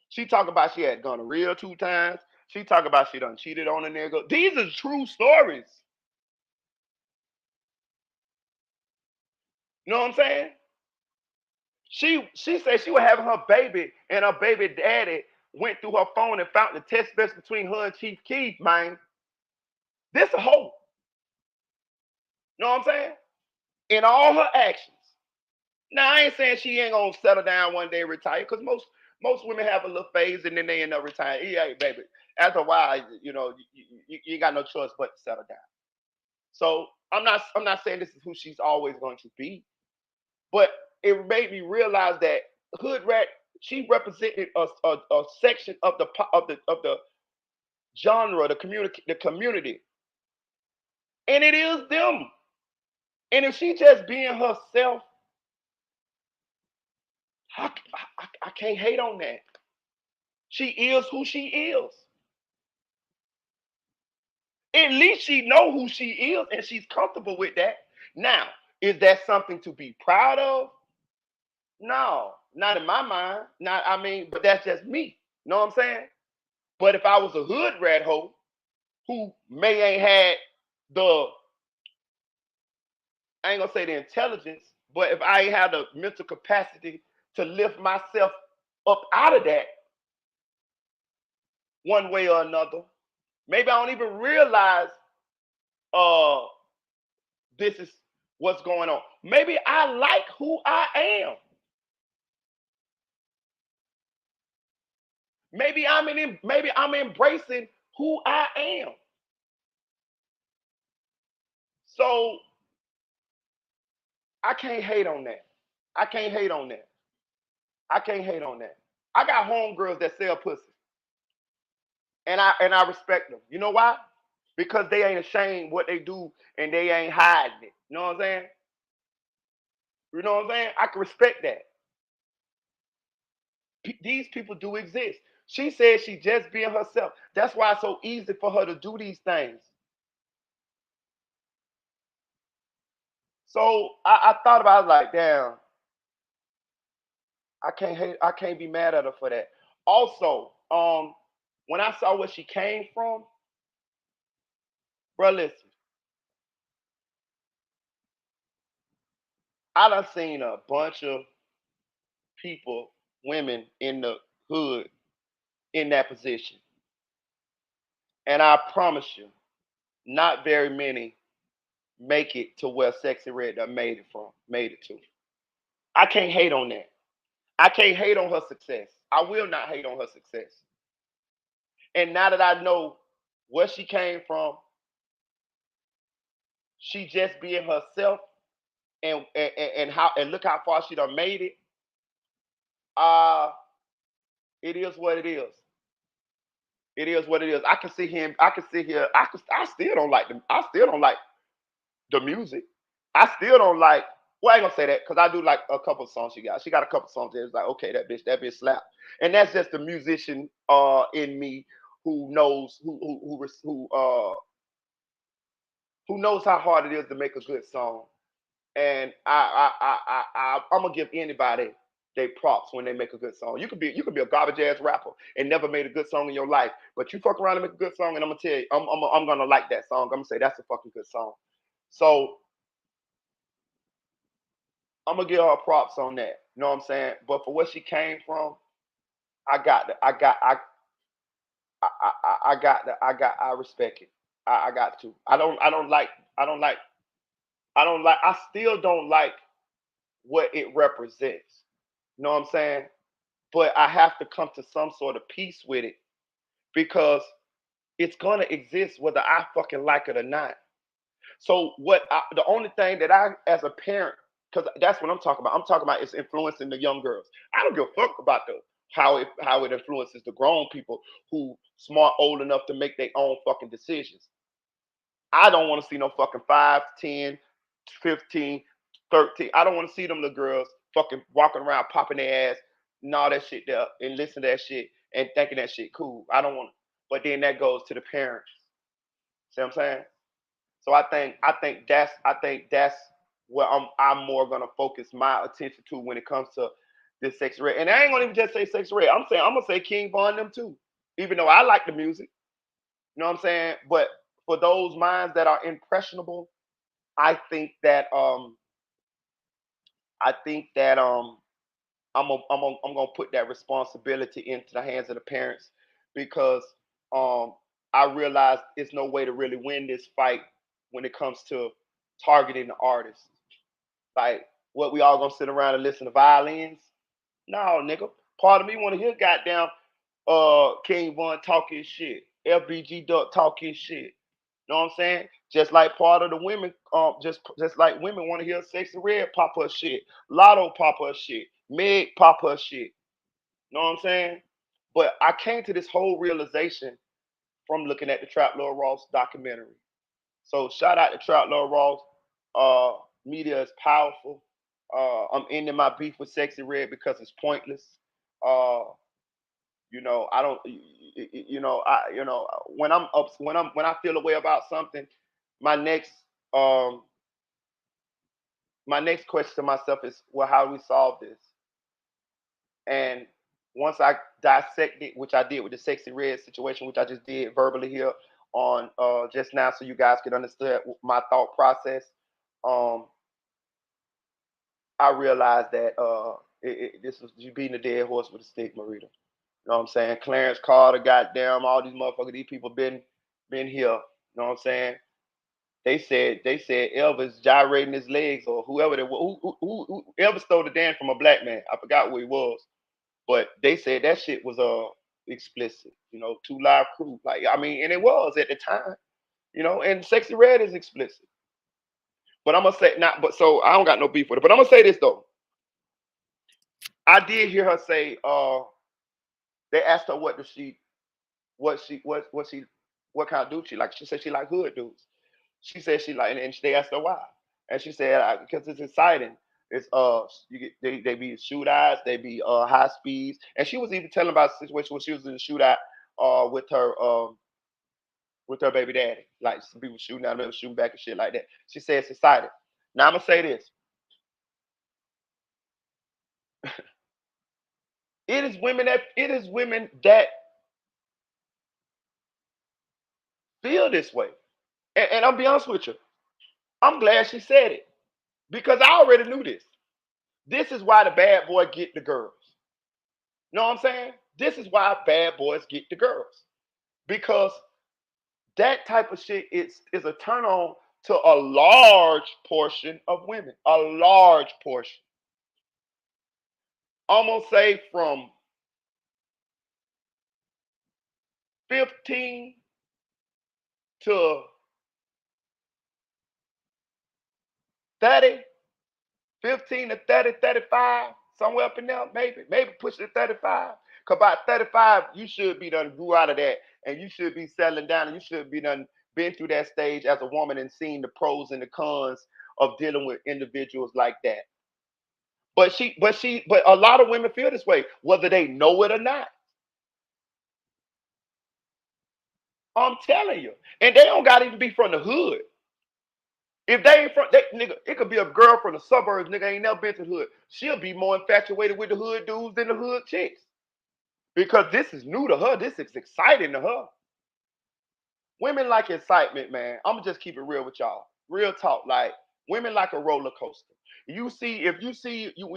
She talk about she had gonorrhea 2 times. She talk about she done cheated on a nigga. These are true stories. You know what I'm saying? She said she was having her baby, and her baby daddy went through her phone and found the text message between her and Chief Keef, man. This a hoe. You know what I'm saying? In all her actions. Now I ain't saying she ain't gonna settle down one day and retire, because most women have a little phase and then they end up retiring. Yeah, baby. After a while, you ain't got no choice but to settle down. So I'm not saying this is who she's always going to be, but it made me realize that Hood Rat, she represented a section of the genre, the community, and it is them. And if she just being herself, I can't hate on that. She is who she is. At least she know who she is and she's comfortable with that. Now, is that something to be proud of? No, not in my mind. Not, I mean, but that's just me. You know what I'm saying? But if I was a hood rat hoe who may ain't had I ain't gonna say the intelligence, but if I ain't have the mental capacity to lift myself up out of that one way or another, maybe I don't even realize uh this is what's going on. Maybe I like who I am. Maybe I'm embracing who I am. So I can't hate on that. I can't hate on that. I can't hate on that. I got homegirls that sell pussy. And I respect them. You know why? Because they ain't ashamed what they do and they ain't hiding it. You know what I'm saying? You know what I'm saying? I can respect that. These people do exist. She said she just being herself. That's why it's so easy for her to do these things. So I thought about it like, damn, I can't be mad at her for that. Also, when I saw where she came from, bro, listen, I done seen a bunch of people, women in the hood in that position. And I promise you, not very many make it to where Sexy Red done made it to. I can't hate on that. I can't hate on her success. I will not hate on her success. And now that I know where she came from, she just being herself and how and look how far she done made it. Uh it is what it is. It is what it is. I can sit here. I can sit here. I still don't like them. I still don't like the music. I still don't like. Well, I ain't gonna say that because I do like a couple of songs she got. She got a couple of songs that's like, okay, that bitch slap. And that's just the musician in me who knows who knows how hard it is to make a good song. And I'm gonna give anybody they props when they make a good song. You could be a garbage ass rapper and never made a good song in your life, but you fuck around and make a good song, and I'm gonna tell you, I'm gonna like that song. I'm gonna say that's a fucking good song. So I'm gonna give her props on that. You know what I'm saying? But for where she came from, I got the, I respect it. I got to. I still don't like what it represents. You know what I'm saying? But I have to come to some sort of peace with it because it's gonna exist whether I fucking like it or not. So the only thing that I, as a parent, because that's what I'm talking about. I'm talking about it's influencing the young girls. I don't give a fuck about the how it influences the grown people who smart old enough to make their own fucking decisions. I don't want to see no fucking 5, 10, 15, 13. I don't want to see them little girls fucking walking around popping their ass and all that shit there and listen to that shit and thinking that shit cool. I don't want. But then that goes to the parents. See what I'm saying? So I think that's where I'm more gonna focus my attention to when it comes to this Sexy Red. And I ain't gonna even just say Sexy Red. I'm gonna say King Von them too. Even though I like the music. You know what I'm saying? But for those minds that are impressionable, I think that I think that I'm gonna put that responsibility into the hands of the parents because um I realize it's no way to really win this fight when it comes to targeting the artist. Like what we all gonna sit around and listen to violins? No, nigga. Part of me wanna hear goddamn King Von talking shit, FBG Duck talking shit. You know what I'm saying? Just like part of the women, just like women want to hear Sexy Red pop her shit, Lotto pop her shit, Meg pop her shit. You know what I'm saying? But I came to this whole realization from looking at the Trap Lord Ross documentary. So shout out to Trap Lord Ross. Media is powerful. I'm ending my beef with Sexy Red because it's pointless. Uh, I don't. When I'm up, when I feel a way about something, my next um my next question to myself is, well, how do we solve this? And once I dissect it, which I did with the Sexy Red situation, which I just did verbally here on just now, so you guys can understand my thought process. Um, I realized that this was you beating a dead horse with a stick, Marita. You know what I'm saying? Clarence Carter, goddamn, all these motherfuckers, these people been here. You know what I'm saying? They said Elvis gyrating his legs or whoever they were, who Elvis stole the dance from a black man. I forgot who he was, but they said that shit was explicit. Two Live Crew, like I mean, and it was at the time. And Sexy Red is explicit. But I'm gonna say not. But so I don't got no beef with it. But I'm gonna say this though. I did hear her say. They asked her what kind of dude she like. She said she like hood dudes. She said she like, and they asked her why, and she said because it's exciting. It's you get they be shootouts, they be high speeds, and she was even telling about a situation when she was in the shootout with her baby daddy, like some people shooting out, them shooting back and shit like that. She said it's exciting. Now I'm gonna say this: it is women that feel this way, and I'll be honest with you. I'm glad she said it because I already knew this. This is why the bad boy get the girls. You know what I'm saying? This is why bad boys get the girls because that type of shit is a turn on to a large portion of women. A large portion. Almost say from 15 to 30, 15 to 30, 35, somewhere up in there, maybe push it to 35. Cause by 35, you should be done grew out of that and you should be settling down and you should be done been through that stage as a woman and seen the pros and the cons of dealing with individuals like that. But a lot of women feel this way, whether they know it or not. I'm telling you. And they don't gotta even be from the hood. If they ain't from that nigga, it could be a girl from the suburbs, nigga ain't never been to the hood. She'll be more infatuated with the hood dudes than the hood chicks. Because this is new to her. This is exciting to her. Women like excitement, man. I'm gonna just keep it real with y'all. Real talk. Like women like a roller coaster. When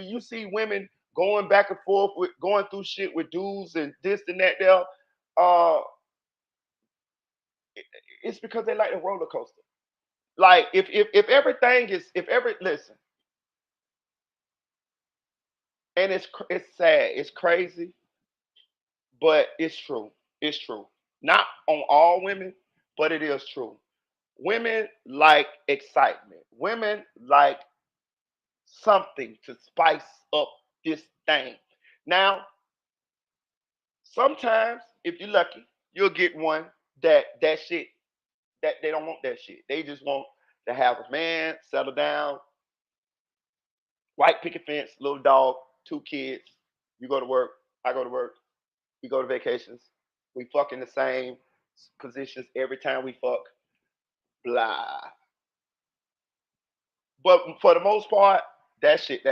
you see women going back and forth with going through shit with dudes and this and that there, uh, it's because they like the roller coaster. Like if everything is if every listen, and it's sad, it's crazy, but it's true. It's true. Not on all women, but it is true. Women like excitement. Women like something to spice up this thing. Now, sometimes if you're lucky, you'll get one that shit that they don't want that shit. They just want to have a man, settle down, white picket fence, little dog, two kids. You go to work, I go to work, we go to vacations. We fuck in the same positions every time we fuck. Blah. But for the most part, that shit,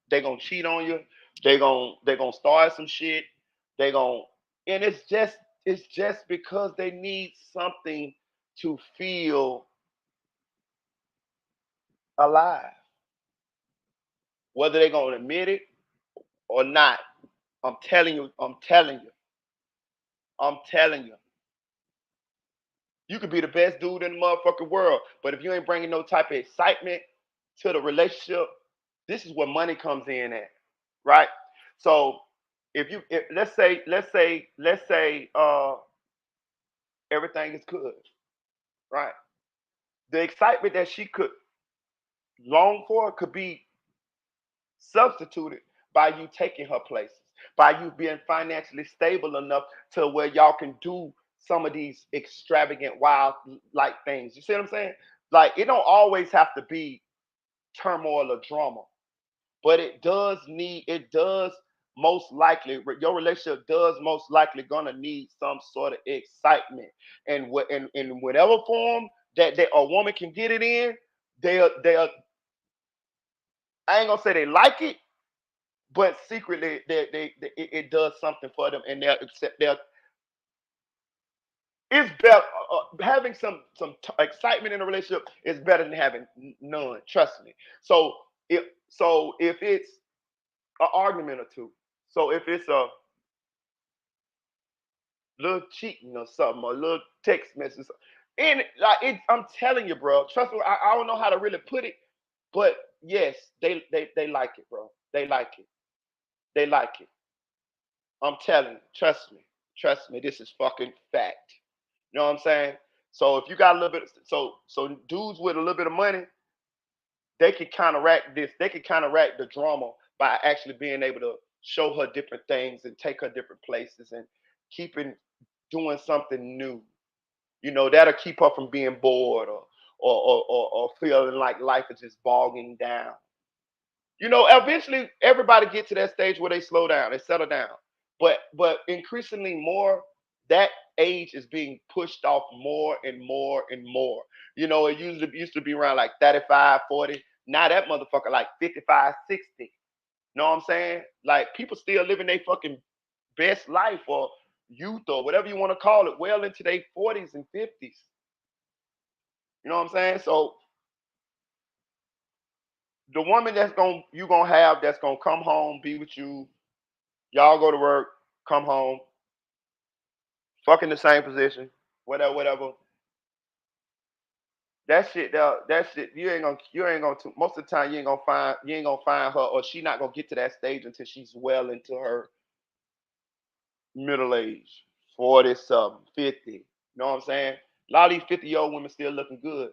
they gonna cheat on you. They gonna start some shit. They gonna and it's just because they need something to feel alive. Whether they gonna admit it or not, I'm telling you, I'm telling you, I'm telling you. You could be the best dude in the motherfucking world, but if you ain't bringing no type of excitement to the relationship, this is where money comes in at, right? So if let's say everything is good, right? The excitement that she could long for could be substituted by you taking her places, by you being financially stable enough to where y'all can do some of these extravagant, wild like things. You see what I'm saying? Like it don't always have to be turmoil or drama, but it does most likely your relationship does most likely gonna need some sort of excitement, and what in whatever form that a woman can get it in, they'll I ain't gonna say they like it, but secretly it does something for them, and they'll accept they'll it's better having excitement in a relationship is better than having none. Trust me. So if it's an argument or two, so if it's a little cheating or something, or a little text message, and like I'm telling you, bro. Trust me. I don't know how to really put it, but yes, they like it, bro. They like it. They like it. I'm telling you. Trust me. Trust me. This is fucking fact. You know what I'm saying? So if you got a little bit, so dudes with a little bit of money, they can counteract this. They can counteract the drama by actually being able to show her different things and take her different places and keeping doing something new. You know, that'll keep her from being bored or feeling like life is just bogging down. You know, eventually everybody get to that stage where they slow down, they settle down. But increasingly more, that age is being pushed off more and more and more. You know, it used to be around like 35, 40. Now that motherfucker like 55, 60. Know what I'm saying? Like people still living their fucking best life or youth or whatever you want to call it, well into their 40s and 50s. You know what I'm saying? So the woman you gonna have that's gonna come home, be with you, y'all go to work, come home, fuck in the same position, whatever, whatever. That shit, you ain't gonna. Most of the time, you ain't gonna find her, or she not gonna get to that stage until she's well into her middle age, 40 something, 50. You know what I'm saying? A lot of these 50-year-old women still looking good,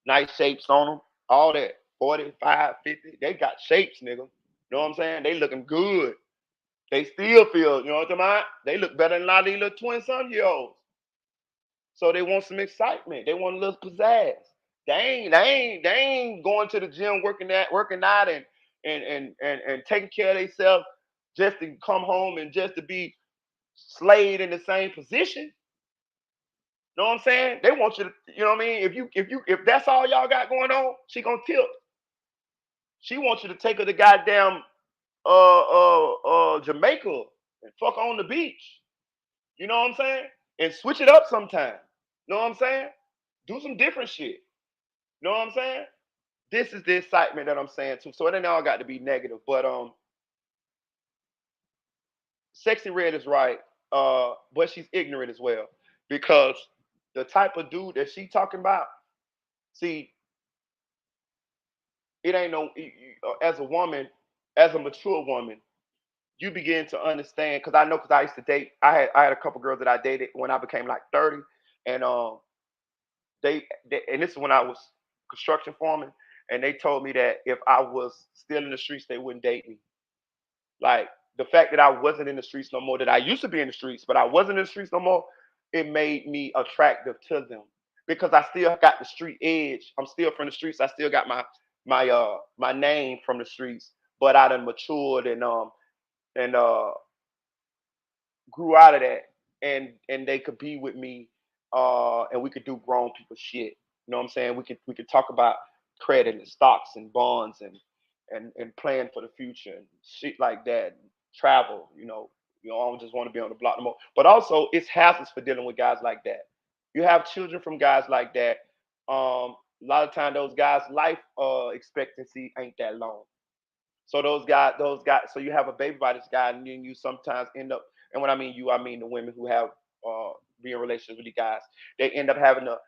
nice shapes on them, all that. 45, 50, they got shapes, nigga. You know what I'm saying? They looking good. They still feel, you know what I'm talking about? They look better than a lot of these little 20-some-year-olds. So they want some excitement. They want a little pizzazz. They ain't going to the gym working out and taking care of themselves just to come home and just to be slayed in the same position. You know what I'm saying? They want you to, you know what I mean? If that's all y'all got going on, she gonna tilt. She wants you to take her to goddamn Jamaica and fuck on the beach. You know what I'm saying? And switch it up sometime. You know what I'm saying? Do some different shit. You know what I'm saying? This is the excitement that I'm saying too. So it ain't all got to be negative. But Sexy Red is right. But she's ignorant as well. Because the type of dude that she talking about, see, it ain't no as a woman, as a mature woman, you begin to understand because I used to date. I had a couple girls that I dated when I became like 30, and they and this is when I was construction foreman, and they told me that if I was still in the streets, they wouldn't date me. Like the fact that I wasn't in the streets no more, that I used to be in the streets, but I wasn't in the streets no more, it made me attractive to them because I still got the street edge. I'm still from the streets. I still got my name from the streets, but I done matured and grew out of that, and they could be with me, and we could do grown people shit. You know what I'm saying? We could talk about credit and stocks and bonds and plan for the future and shit like that. And travel, I don't just want to be on the block no more. But also, it's hazards for dealing with guys like that. You have children from guys like that. A lot of time, those guys' life expectancy ain't that long. So those guys. So you have a baby by this guy, and then you sometimes end up. And when I mean you, I mean the women who have be in relationships with the guys. They end up having to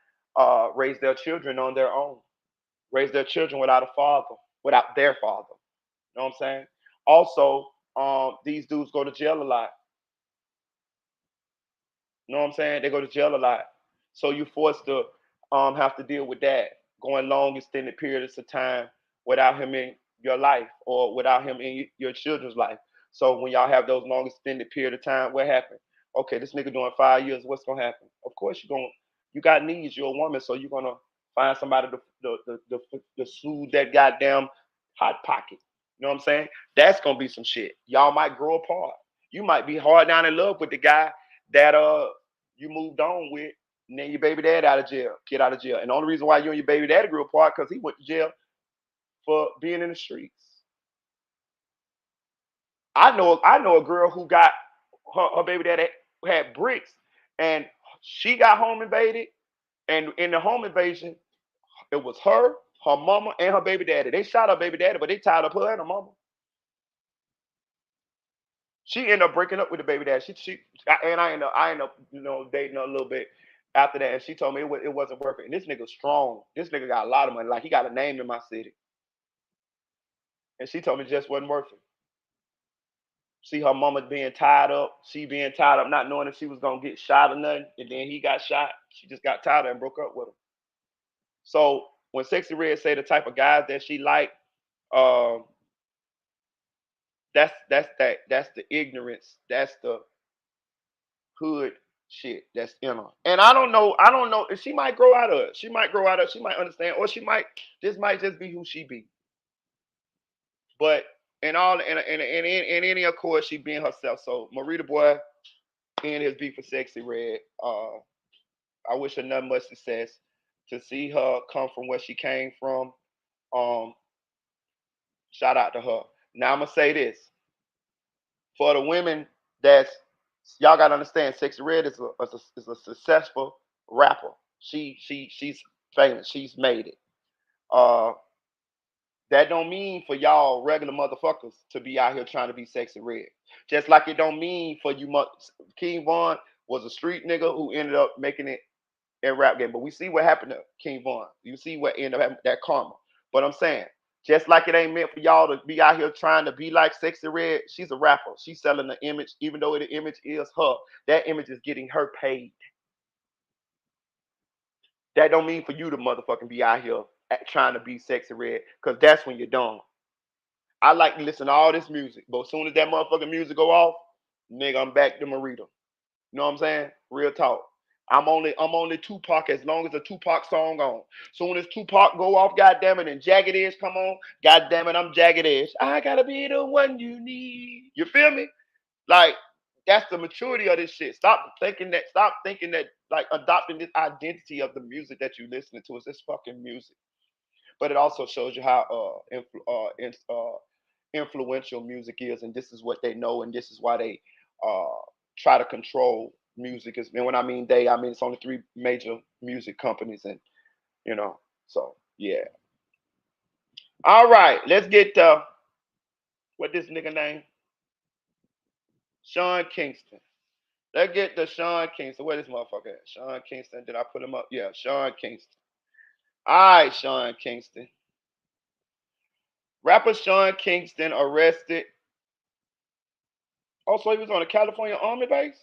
raise their children on their own, raise their children without a father, without their father. You know what I'm saying? Also, these dudes go to jail a lot. You know what I'm saying? They go to jail a lot. So you forced to have to deal with that, going long extended periods of time without him in your life or without him in your children's life. So when y'all have those long extended period of time, what happened? Okay, this nigga doing 5 years, what's gonna happen? Of course you got needs, you're a woman, so you're gonna find somebody to soothe that goddamn hot pocket. You know what I'm saying? That's gonna be some shit. Y'all might grow apart. You might be hard down in love with the guy that you moved on with, and then your baby dad out of jail, get out of jail. And the only reason why you and your baby daddy grew apart because he went to jail for being in the streets. I know a girl who got her baby daddy had bricks, and she got home invaded, and in the home invasion, it was her mama, and her baby daddy. They shot her baby daddy, but they tied up her and her mama. She ended up breaking up with the baby dad. And I ended up dating her a little bit after that, and she told me it wasn't worth it. And this nigga strong. This nigga got a lot of money. Like he got a name in my city. And she told me it just wasn't worth it. See her mama being tied up, she being tied up, not knowing if she was gonna get shot or nothing. And then he got shot. She just got tired of and broke up with him. So when Sexy Red say the type of guys that she like, um, that's the ignorance. That's the hood shit that's in her. And I don't know if she might grow out of it. She might grow out of it. She might understand, or this might just be who she be. But in all in any accord, she being herself. So Marita Boy and his beef for Sexy Red. I wish her nothing but success. To see her come from where she came from, um, shout out to her. Now I'm gonna say this for the women that's y'all gotta understand. Sexy Red is a successful rapper. She's famous. She's made it. Uh, that don't mean for y'all regular motherfuckers to be out here trying to be Sexy Red. Just like it don't mean for you. King Von was a street nigga who ended up making it in rap game. But we see what happened to King Von. You see what ended up happening, that karma. But I'm saying, just like it ain't meant for y'all to be out here trying to be like Sexy Red, she's a rapper. She's selling the image, even though the image is her. That image is getting her paid. That don't mean for you to motherfucking be out here trying to be Sexy Red, because that's when you're done. I like to listen to all this music, but as soon as that motherfucking music go off, nigga, I'm back to Marita. You know what I'm saying? Real talk. I'm only Tupac as long as a Tupac song on. Soon as Tupac go off, goddamn it, and Jagged Edge come on, goddamn it, I'm Jagged Edge. I gotta be the one you need. You feel me? Like that's the maturity of this shit. Stop thinking that like adopting this identity of the music that you listening to is this fucking music. But it also shows you how influential music is, and this is what they know, and this is why they uh, try to control music. And when I mean they, I mean it's only three major music companies, and you know, so yeah. All right, let's get what this nigga name? Sean Kingston. Let's get the Sean Kingston. Where this motherfucker at? Sean Kingston. Did I put him up? Yeah, Sean Kingston. All right, Sean Kingston. Rapper Sean Kingston arrested. Also, he was on a California Army base.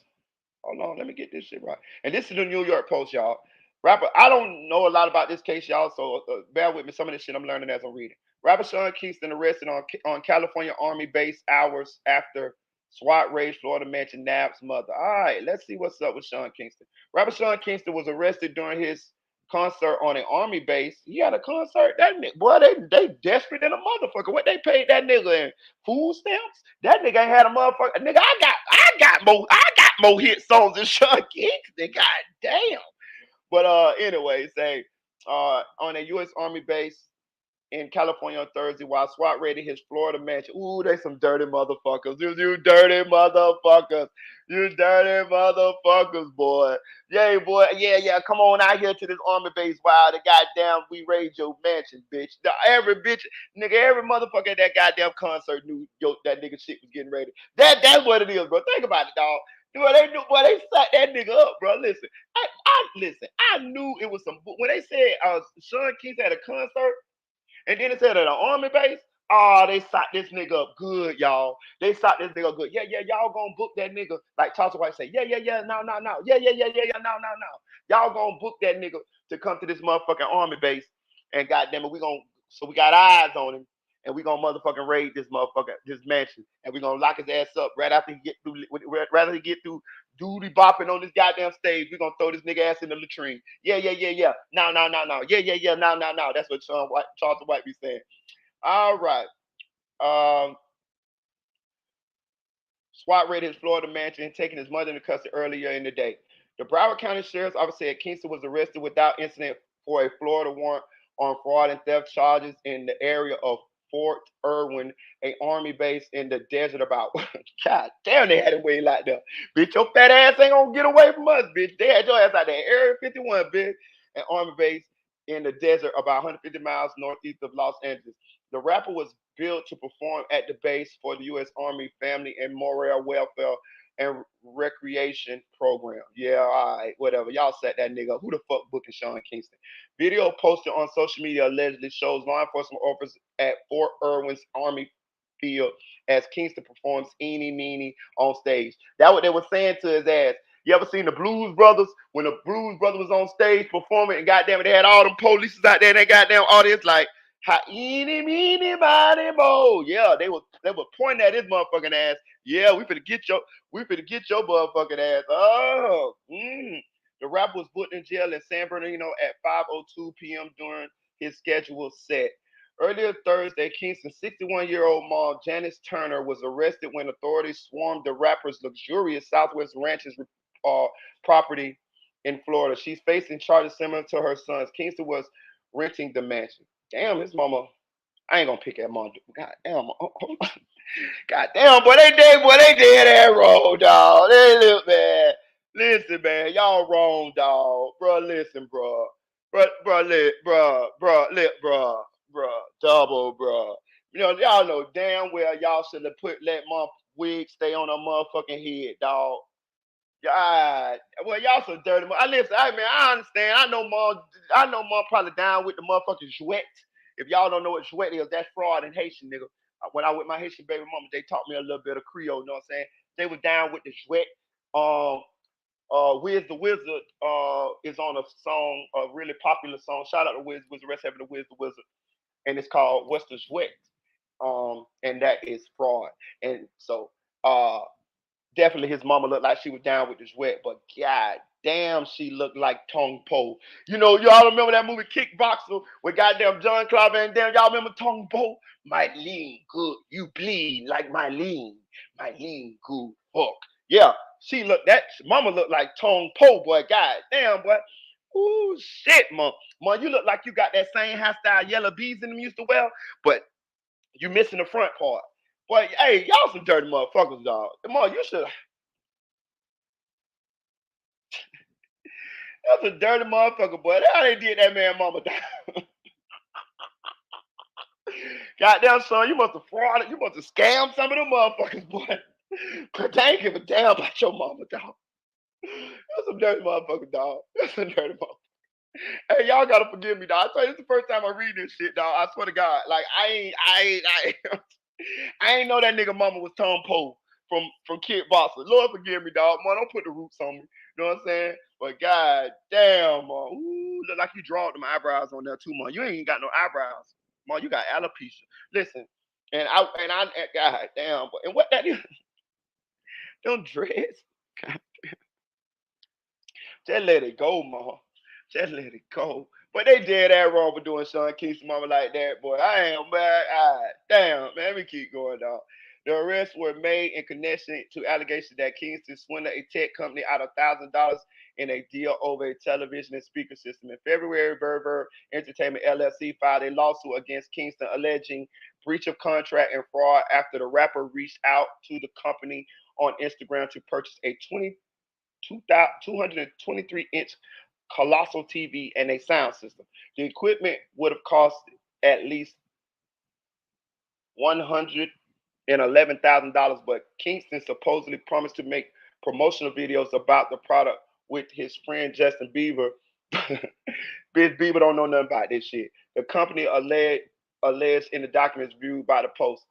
Hold on, let me get this shit right. And this is the New York Post, y'all. Rapper, I don't know a lot about this case, y'all, so bear with me. Some of this shit I'm learning as I'm reading. Rapper Sean Kingston arrested on California Army base hours after SWAT raid Florida mansion nabs mother. All right, let's see what's up with Sean Kingston. Rapper Sean Kingston was arrested during his concert on an Army base. He had a concert. That nigga, boy, they desperate than a motherfucker. What they paid that nigga in food stamps? That nigga ain't had a motherfucker. Nigga, I got more hit songs than Sean Kingston. God damn. But anyway, say on a U.S. Army base in California on Thursday while SWAT raided his Florida mansion. Ooh, they some dirty motherfuckers. You dirty motherfuckers. You dirty motherfuckers, boy. Yeah, boy. Yeah. Come on out here to this Army base while the goddamn we raid your mansion, bitch. Every bitch, nigga, every motherfucker at that goddamn concert knew that nigga shit was getting ready. That's what it is, bro. Think about it, dog. They set that nigga up, bro. Listen, listen. I knew it was some when they said Sean Kingston had a concert. And then it said at an Army base, oh, they socked this nigga up good, y'all. They socked this nigga up good. Yeah, y'all gonna book that nigga. Like Charleston White say, yeah, no. Yeah, no. Y'all gonna book that nigga to come to this motherfucking Army base. And goddamn it, so we got eyes on him. And we gonna motherfucking raid this mansion. And we gonna lock his ass up right after he get through, rather he get through duty bopping on this goddamn stage. We gonna throw this nigga ass in the latrine. Yeah. No. Yeah, no. That's what Charleston White be saying. All right. Um, SWAT raided his Florida mansion and taking his mother into custody earlier in the day. The Broward County Sheriff's Office said Kingston was arrested without incident for a Florida warrant on fraud and theft charges in the area of Fort Irwin, a Army base in the desert about. God damn, they had him way like that. Bitch, your fat ass ain't gonna get away from us, bitch. They had your ass out there. Area 51, bitch. An Army base in the desert about 150 miles northeast of Los Angeles. The rapper was built to perform at the base for the U.S. Army Family and Morale Welfare and Recreation Program. Yeah, all right, whatever. Y'all set that nigga up. Who the fuck booking Sean Kingston? Video posted on social media allegedly shows law enforcement officers at Fort Irwin's Army Field as Kingston performs Eeny Meeny on stage. That's what they were saying to his ass. You ever seen the Blues Brothers? When the Blues Brothers was on stage performing and goddamn it, they had all them police out there in that goddamn audience like, ha eeny meeny miny mo. Yeah, they were pointing at his motherfucking ass. Yeah, we finna get your motherfucking ass. Oh, The rapper was put in jail in San Bernardino at 5:02 p.m. during his scheduled set. Earlier Thursday, Kingston 61-year-old mom Janice Turner was arrested when authorities swarmed the rapper's luxurious Southwest Ranches uh, property in Florida. She's facing charges similar to her son's. Kingston was renting the mansion. Damn, his mama. I ain't gonna pick that mom. God damn. God damn, boy, they did that wrong, dog. They look, man. Listen, man, y'all wrong, dog. Bro, listen, bro. Bro, double, bro. You know, y'all know damn well y'all should have let mom wig stay on her motherfucking head, dog. God, well, y'all so dirty. I listen, I understand. I know mom probably down with the motherfucking jouet. If y'all don't know what jouet is, that's fraud in Haitian, nigga. When I with my Haitian baby mama, they taught me a little bit of Creole, you know what I'm saying? They were down with the jouet. Um, Wiz the Wizard is on a song, a really popular song. Shout out to Wiz the rest having the Wiz the Wizard. And it's called What's the Jouet? And that is fraud. And so definitely his mama looked like she was down with the sweat, but god damn, she looked like Tong Po. You know, y'all remember that movie Kickboxer with goddamn John Claude Van Damme? Y'all remember Tong Po? My lean good, you bleed like my lean good fuck. Yeah, that mama looked like Tong Po, boy. God damn, boy. Ooh, shit, mom. Mom, you look like you got that same hairstyle Yellow Bees in them used to wear, but you missing the front part. Boy, hey, y'all some dirty motherfuckers, dog. Mom, you should. That's a dirty motherfucker, boy. That's how they did that man mama down. Goddamn, son, you must have frauded. You must have scammed some of them motherfuckers, boy. But they ain't give a damn about your mama, dog. That's some dirty motherfucker, dog. That's a dirty motherfucker. Hey, y'all gotta forgive me, dog. I tell you, this is the first time I read this shit, dog. I swear to God. Like, I ain't know that nigga mama was Tom Poe from Kickboxer. Lord forgive me, dog. Man, don't put the roots on me. You know what I'm saying? But god damn, man. Ooh, look like you drawed them eyebrows on there too, man. You ain't even got no eyebrows. Man, you got alopecia. Listen, god damn, and what that is? Them dreads. God, just let it go, man. Just let it go. But they did that wrong for doing Sean Kingston mama like that, boy. I am mad. Damn, man. Let me keep going, dog. The arrests were made in connection to allegations that Kingston swindled a tech company out of $1,000 in a deal over a television and speaker system. In February, Verver Entertainment LLC filed a lawsuit against Kingston alleging breach of contract and fraud after the rapper reached out to the company on Instagram to purchase a 223-inch colossal TV and a sound system. The equipment would have cost at least $111,000, but Kingston supposedly promised to make promotional videos about the product with his friend Justin Bieber. Bitch, Bieber don't know nothing about this shit. The company alleged in the documents viewed by the Post.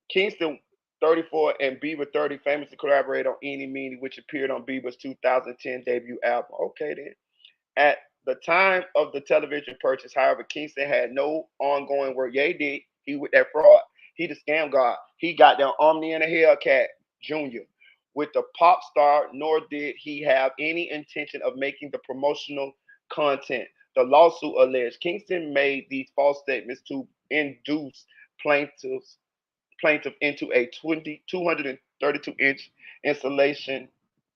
Kingston 34 and Bieber 30 famously collaborated on Eeny Meeny, which appeared on Bieber's 2010 debut album. Okay, then. At the time of the television purchase, however, Kingston had no ongoing work. Yeah, he did. He with that fraud. He the scam god. He got down Omni and a Hellcat Jr. with the pop star, nor did he have any intention of making the promotional content. The lawsuit alleged Kingston made these false statements to induce plaintiff into a 232-inch installation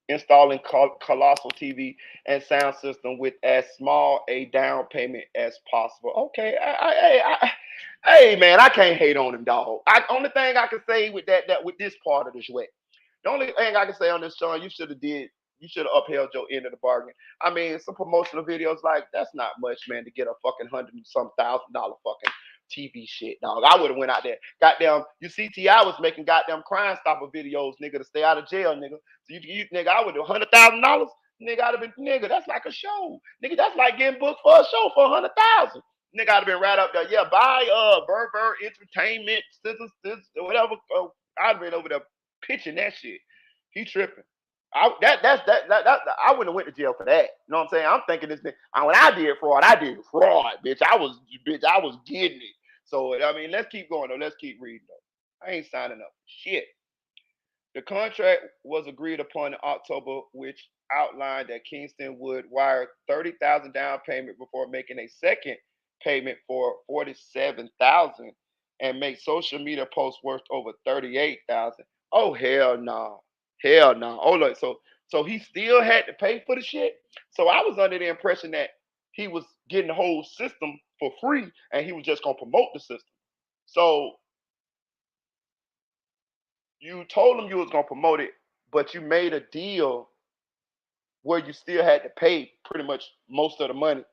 installing colossal TV and sound system with as small a down payment as possible. Okay, hey man, I can't hate on him, dog. Only thing I can say with that with this part of the sweat. The only thing I can say on this, Sean, you should have upheld your end of the bargain. I mean, some promotional videos like that's not much, man, to get a fucking $100,000 fucking TV shit, dog. I would have went out there. Goddamn, you see T.I. was making goddamn Crime Stopper videos, nigga, to stay out of jail, nigga. So you nigga, I would do $100,000. Nigga, I'd have been, nigga, that's like a show. Nigga, that's like getting booked for a show for $100,000. Nigga, I'd have been right up there. Yeah, buy Burr Entertainment, scissors, whatever. I'd have been over there pitching that shit. He tripping. I wouldn't have went to jail for that. You know what I'm saying? I'm thinking this thing. When I did fraud, bitch. I was getting it. So I mean, let's keep going though. Let's keep reading though. I ain't signing up. Shit. The contract was agreed upon in October, which outlined that Kingston would wire $30,000 down payment before making a second payment for 47,000 and make social media posts worth over 38,000. Oh hell no, hell no. Oh look, so he still had to pay for the shit. So I was under the impression that he was getting the whole system for free and he was just gonna promote the system. So you told him you was gonna promote it, but you made a deal where you still had to pay pretty much most of the money.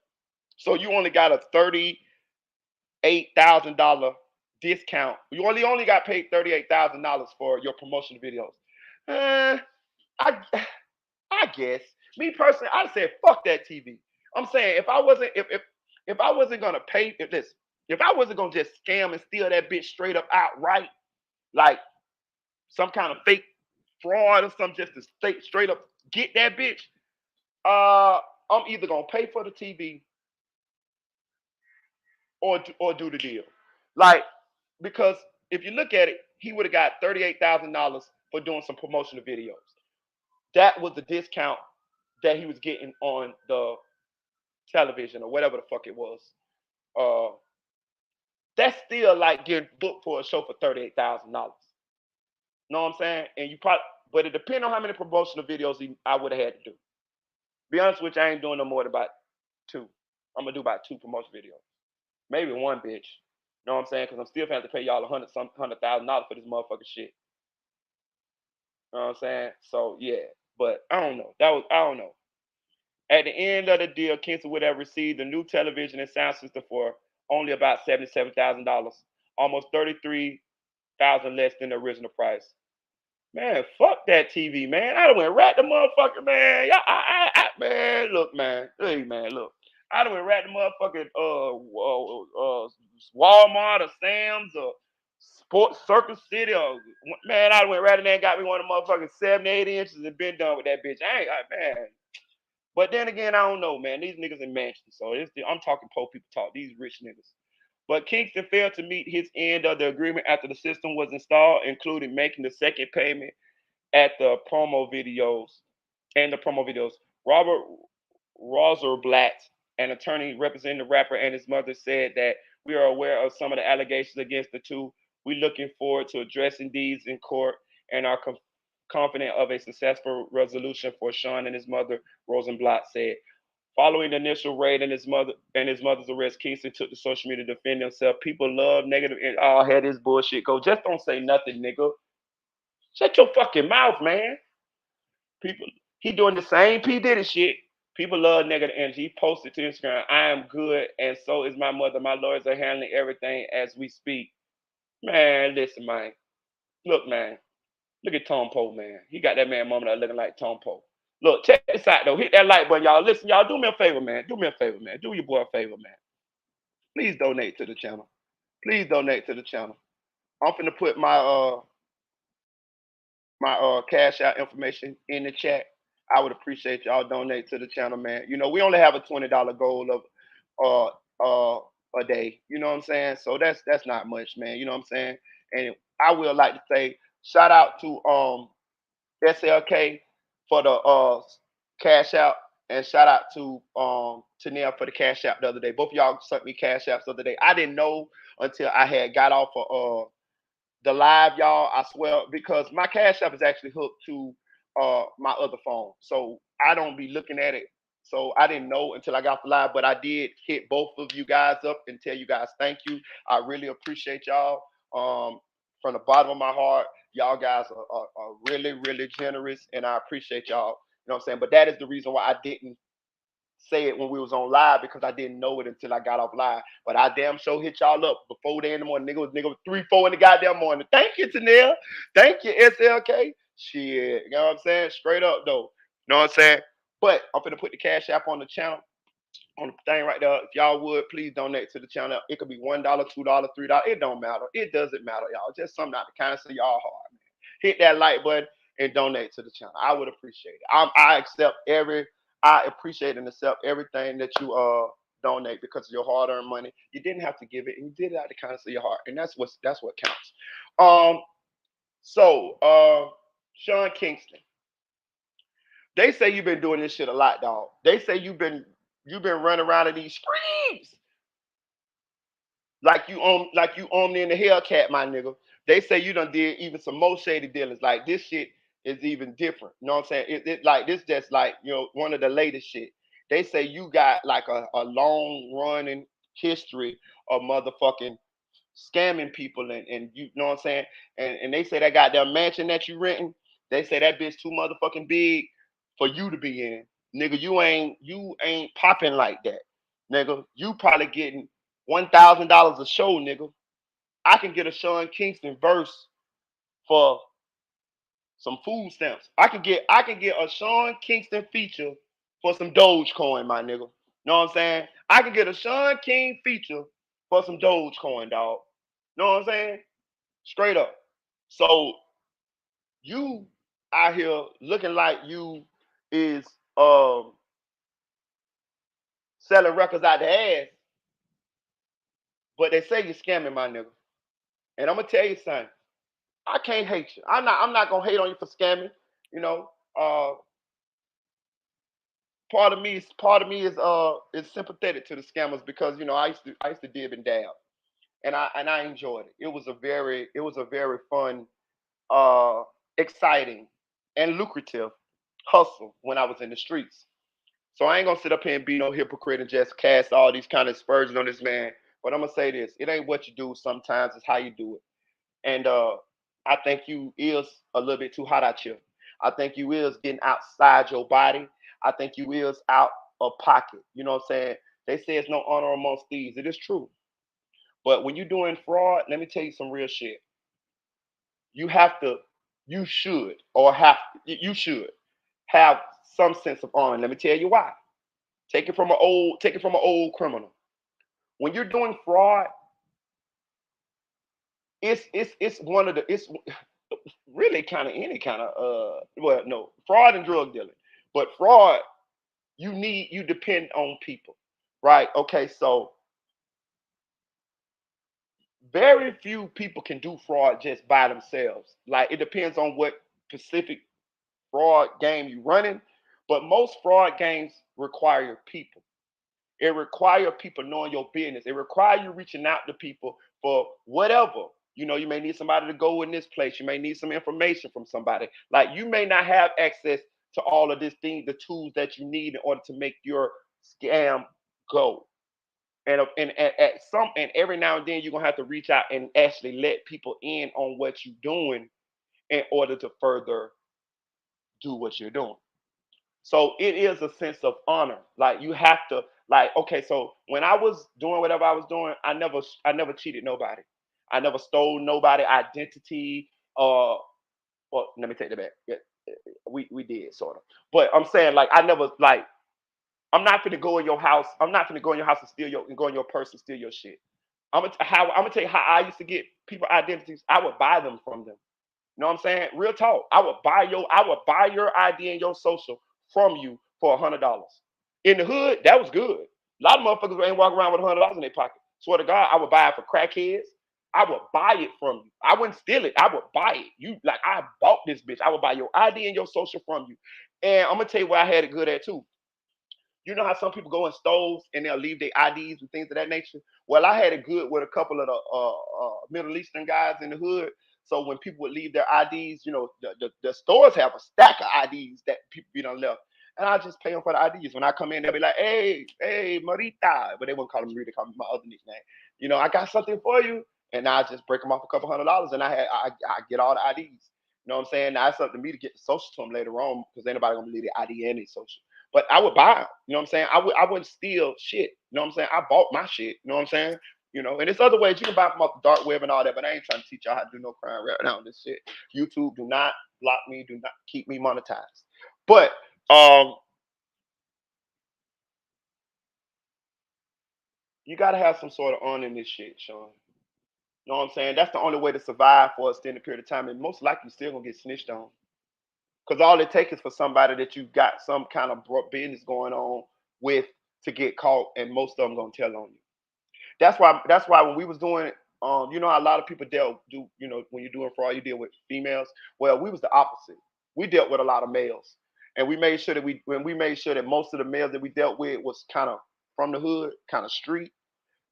So you only got a $38,000 discount. You only got paid $38,000 for your promotional videos. I I guess me personally, I said fuck that TV. I'm saying if I wasn't gonna pay if I wasn't gonna just scam and steal that bitch straight up outright, like some kind of fake fraud or something, just to straight up get that bitch, I'm either gonna pay for the TV or do the deal. Like, because if you look at it, he would have got $38,000 for doing some promotional videos. That was the discount that he was getting on the television or whatever the fuck it was. Uh, that's still like getting booked for a show for $38,000. Know what I'm saying? And you probably, but it depends on how many promotional videos I would have had to do. Be honest with you, I ain't doing no more than about two. I'm gonna do about two promotional videos, maybe one, bitch. Know what I'm saying? Because I'm still gonna have to pay y'all $100,000 for this motherfucking shit. Know what I'm saying? So yeah, but I don't know. I don't know. At the end of the deal, Kingston would have received a new television and sound system for only about $77,000, almost $33,000 less than the original price. Man, fuck that TV, man. I done went right the motherfucker, man. Yeah, man, look, man. Hey, man, look. I done went right the motherfucking Walmart or Sam's or Sports Circus City or man, I done went right in there and got me one of the motherfucking 78 inches and been done with that bitch. Man. But then again, I don't know, man. These niggas in mansions, so I'm talking poor people talk. These rich niggas. But Kingston failed to meet his end of the agreement after the system was installed, including making the second payment at the promo videos Robert Rosenblatt, an attorney representing the rapper and his mother, said that we are aware of some of the allegations against the two. We're looking forward to addressing these in court and are confident of a successful resolution for Sean and his mother, Rosenblatt said. Following the initial raid and his mother's arrest, Kingston took to social media to defend himself. People love negative and all had this bullshit go. Just don't say nothing, nigga. Shut your fucking mouth, man. People, he doing the same P Diddy shit. People love negative energy. He posted to Instagram, I am good, and so is my mother. My lawyers are handling everything as we speak. Man, listen, man. Look, man. Look at Tom Poe, man. He got that man mama that looking like Tom Poe. Look, check this out, though. Hit that like button, y'all. Listen, y'all, do me a favor, man. Do me a favor, man. Do your boy a favor, man. Please donate to the channel. Please donate to the channel. I'm finna put my cash out information in the chat. I would appreciate y'all donate to the channel, man. You know, we only have a $20 goal of a day. You know what I'm saying? So that's not much, man. You know what I'm saying? And I would like to say shout out to SLK for the cash out, and shout out to Tanel for the cash out the other day. Both of y'all sent me cash apps the other day. I didn't know until I had got off of the live, y'all. I swear, because my cash app is actually hooked to my other phone, so I don't be looking at it. So I didn't know until I got the live, but I did hit both of you guys up and tell you guys thank you. I really appreciate y'all from the bottom of my heart. Y'all guys are really, really generous, and I appreciate y'all. You know what I'm saying? But that is the reason why I didn't say it when we was on live, because I didn't know it until I got off live. But I damn sure hit y'all up before then in the morning. Nigga was 3, 4 in the goddamn morning. Thank you, Tanel. Thank you, SLK. Shit. You know what I'm saying? Straight up though. You know what I'm saying? But I'm gonna put the cash app on the channel, on the thing right there. If y'all would please donate to the channel. It could be $1, $2, $3. It don't matter. It doesn't matter, y'all. Just something out the kindness of y'all heart, man. Hit that like button and donate to the channel. I would appreciate it. I appreciate and accept everything that you donate because of your hard-earned money. You didn't have to give it, and you did it out of the kindness of your heart, and that's what counts. Sean Kingston, they say you've been doing this shit a lot, dog. They say you've been running around in these streets like you own in the Hellcat, my nigga. They say you done did even some more shady dealings. Like this shit is even different. You know what I'm saying? It like this just like one of the latest shit. They say you got like a long running history of motherfucking scamming people and you know what I'm saying? And they say that goddamn mansion that you renting, they say that bitch too motherfucking big for you to be in. Nigga, you ain't popping like that. Nigga, you probably getting $1,000 a show, nigga. I can get a Sean Kingston verse for some food stamps. I can get a Sean Kingston feature for some Dogecoin, my nigga. Know what I'm saying? I can get a Sean King feature for some Dogecoin, dog. Know what I'm saying? Straight up. So you out here looking like you is selling records out the ass, but they say you're scamming, my nigga. And I'm gonna tell you something. I can't hate you. I'm not gonna hate on you for scamming. You know, part of me is sympathetic to the scammers because I used to dib and dab and I enjoyed it. It was a very fun, uh, exciting, and lucrative hustle when I was in the streets. So I ain't gonna sit up here and be no hypocrite and just cast all these kind of aspersions on this man. But I'm gonna say this: it ain't what you do sometimes; it's how you do it. And I think you is a little bit too hot out here. I think you is getting outside your body. I think you is out of pocket. You know what I'm saying? They say it's no honor amongst thieves. It is true. But when you're doing fraud, let me tell you some real shit. You have to, you should, or you should have some sense of honor. Let me tell you why. Take it from an old criminal. When you're doing fraud, it's one of the it's really kind of any kind of well, no, fraud and drug dealing. But fraud, you depend on people, right? Okay, so very few people can do fraud just by themselves. Like it depends on what specific fraud game you running, but most fraud games require people. It requires people knowing your business. It requires you reaching out to people for whatever. You may need somebody to go in this place. You may need some information from somebody. Like you may not have access to all of these things, the tools that you need in order to make your scam go. And every now and then you're gonna have to reach out and actually let people in on what you're doing in order to further do what you're doing. So it is a sense of honor. Like you have to like okay. So when I was doing whatever I was doing, I never cheated nobody. I never stole nobody identity. Well, let me take that back. Yeah, we did sort of, but I'm saying like I never like I'm not gonna go in your house. I'm not gonna go in your house and steal your and go in your purse and steal your shit. I'm gonna tell you how I used to get people identities. I would buy them from them. You know what I'm saying? Real talk. I would buy your ID and your social from you for $100. In the hood, that was good. A lot of motherfuckers ain't walking around with $100 in their pocket. Swear to God, I would buy it for crackheads. I would buy it from you. I wouldn't steal it. I would buy it. You like I bought this bitch. I would buy your ID and your social from you. And I'm gonna tell you where I had it good at too. You know how some people go in stores and they'll leave their IDs and things of that nature? Well, I had it good with a couple of the Middle Eastern guys in the hood. So when people would leave their IDs, the stores have a stack of IDs that people be done left. And I just pay them for the IDs. When I come in, they'll be like, hey, Marita. But they wouldn't call me Marita, they call me my other nickname. I got something for you. And I just break them off a couple $100 and I get all the IDs. You know what I'm saying? Now it's up to me to get the social to them later on because ain't nobody gonna leave the ID and their social. But I would buy them. You know what I'm saying? I wouldn't steal shit. You know what I'm saying? I bought my shit. You know what I'm saying? And there's other ways you can buy from off the dark web and all that, but I ain't trying to teach y'all how to do no crime right now on this shit. YouTube, do not block me, do not keep me monetized. But you gotta have some sort of honor in this shit, Sean. You know what I'm saying? That's the only way to survive for an extended period of time, and most likely still gonna get snitched on. Because all it takes is for somebody that you got some kind of business going on with to get caught, and most of them gonna tell on you. That's why when we was doing a lot of people when you're doing fraud, you deal with females. Well, we was the opposite. We dealt with a lot of males. And we made sure that most of the males that we dealt with was kind of from the hood, kind of street,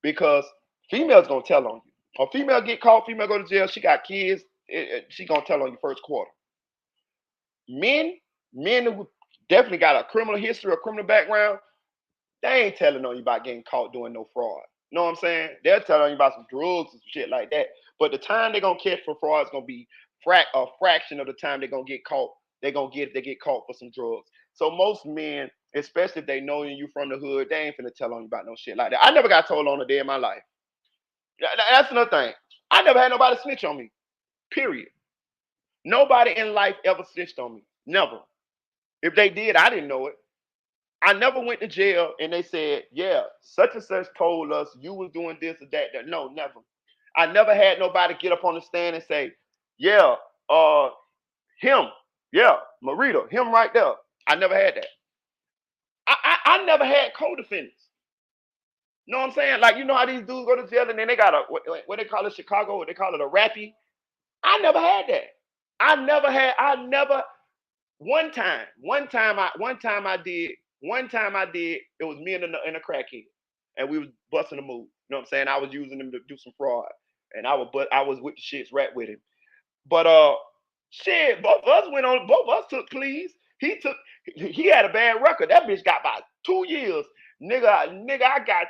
because Female's gonna tell on you. A female get caught, female go to jail, she got kids, she gonna tell on you first quarter. Men who definitely got a criminal history, a criminal background, they ain't telling on you about getting caught doing no fraud. You know what I'm saying? They're telling you about some drugs and shit like that. But the time they're gonna catch for fraud is gonna be a fraction of the time they're gonna get caught. They get caught for some drugs. So most men, especially if they know you from the hood, they ain't finna tell on you about no shit like that. I never got told on a day in my life. That's another thing. I never had nobody snitch on me. Period. Nobody in life ever snitched on me. Never. If they did, I didn't know it. I never went to jail and they said, yeah, such and such told us you was doing this or that. No, never. I never had nobody get up on the stand and say, yeah, him, yeah, Marita, him right there. I never had that. I never had co-defendants. You know what I'm saying? Like, you know how these dudes go to jail and then they got what they call it, Chicago, what they call it, a rappy. I never had that. One time I did, it was me and a crackhead. And we was busting a move. You know what I'm saying? I was using him to do some fraud. And I was with the shits right with him. But shit, both of us took pleas. He had a bad record. That bitch got about 2 years. Nigga, I got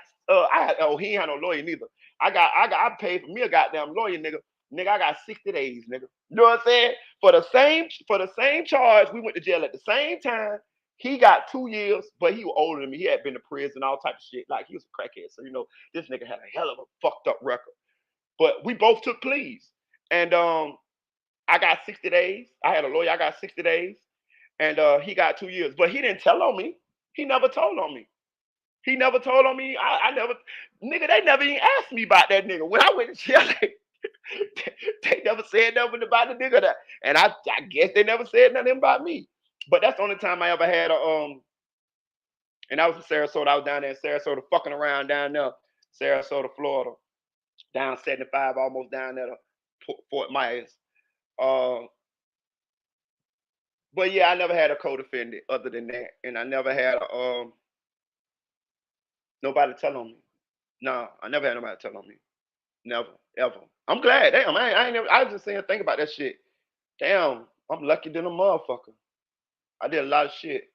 he ain't had no lawyer neither. I paid for me a goddamn lawyer, nigga. Nigga, I got 60 days, nigga. You know what I'm saying? For the same charge, we went to jail at the same time. He got 2 years, but he was older than me. He had been to prison, all type of shit. Like, he was a crackhead. So, you know, this nigga had a hell of a fucked up record. But we both took pleas. And I got 60 days. I had a lawyer. I got 60 days. And he got 2 years. But he didn't tell on me. He never told on me. He never told on me. I never, nigga, they never even asked me about that nigga. When I went to jail, they never said nothing about the nigga. And I guess they never said nothing about me. But that's the only time I ever had and that was in Sarasota. I was down there in Sarasota, fucking around down there, Sarasota, Florida, down 75, almost down there to Fort Myers. But yeah, I never had a co-defendant other than that, and I never had nobody tell on me. No, I never had nobody tell on me. Never, ever. I'm glad. Damn, I ain't never. I was just saying, think about that shit. Damn, I'm lucky than a motherfucker. I did a lot of shit.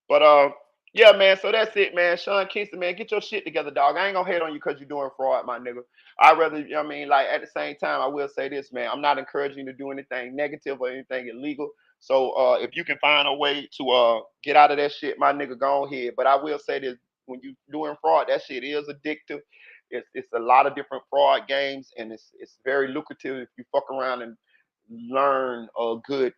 But yeah, man. So that's it, man. Sean Kingston, man, get your shit together, dog. I ain't gonna hate on you because you're doing fraud, my nigga. I'd rather, you know what I mean, like at the same time, I will say this, man. I'm not encouraging you to do anything negative or anything illegal. So if you can find a way to get out of that shit, my nigga, go ahead. But I will say this: when you doing fraud, that shit is addictive. It's a lot of different fraud games, and it's very lucrative if you fuck around and learn a good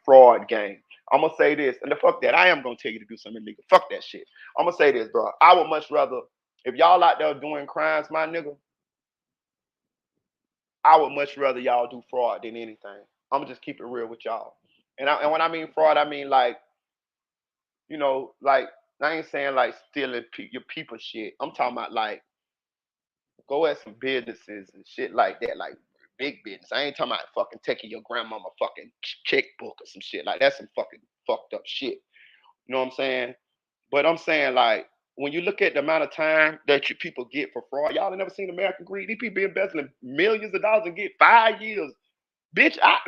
fraud game. I'm gonna say this, and the fuck that, I am gonna tell you to do something illegal. Fuck that shit. I'm gonna say this, bro. I would much rather, if y'all out there doing crimes, my nigga, I would much rather y'all do fraud than anything. I'm gonna just keep it real with y'all. And when I mean fraud, I mean like, you know, like I ain't saying like stealing your people shit. I'm talking about like go at some businesses and shit like that, like big business. I ain't talking about fucking taking your grandmama fucking checkbook or some shit like that's some fucking fucked up shit. You know what I'm saying? But I'm saying like when you look at the amount of time that you people get for fraud, y'all have never seen American Greed. These people be embezzling millions of dollars and get 5 years. Bitch, I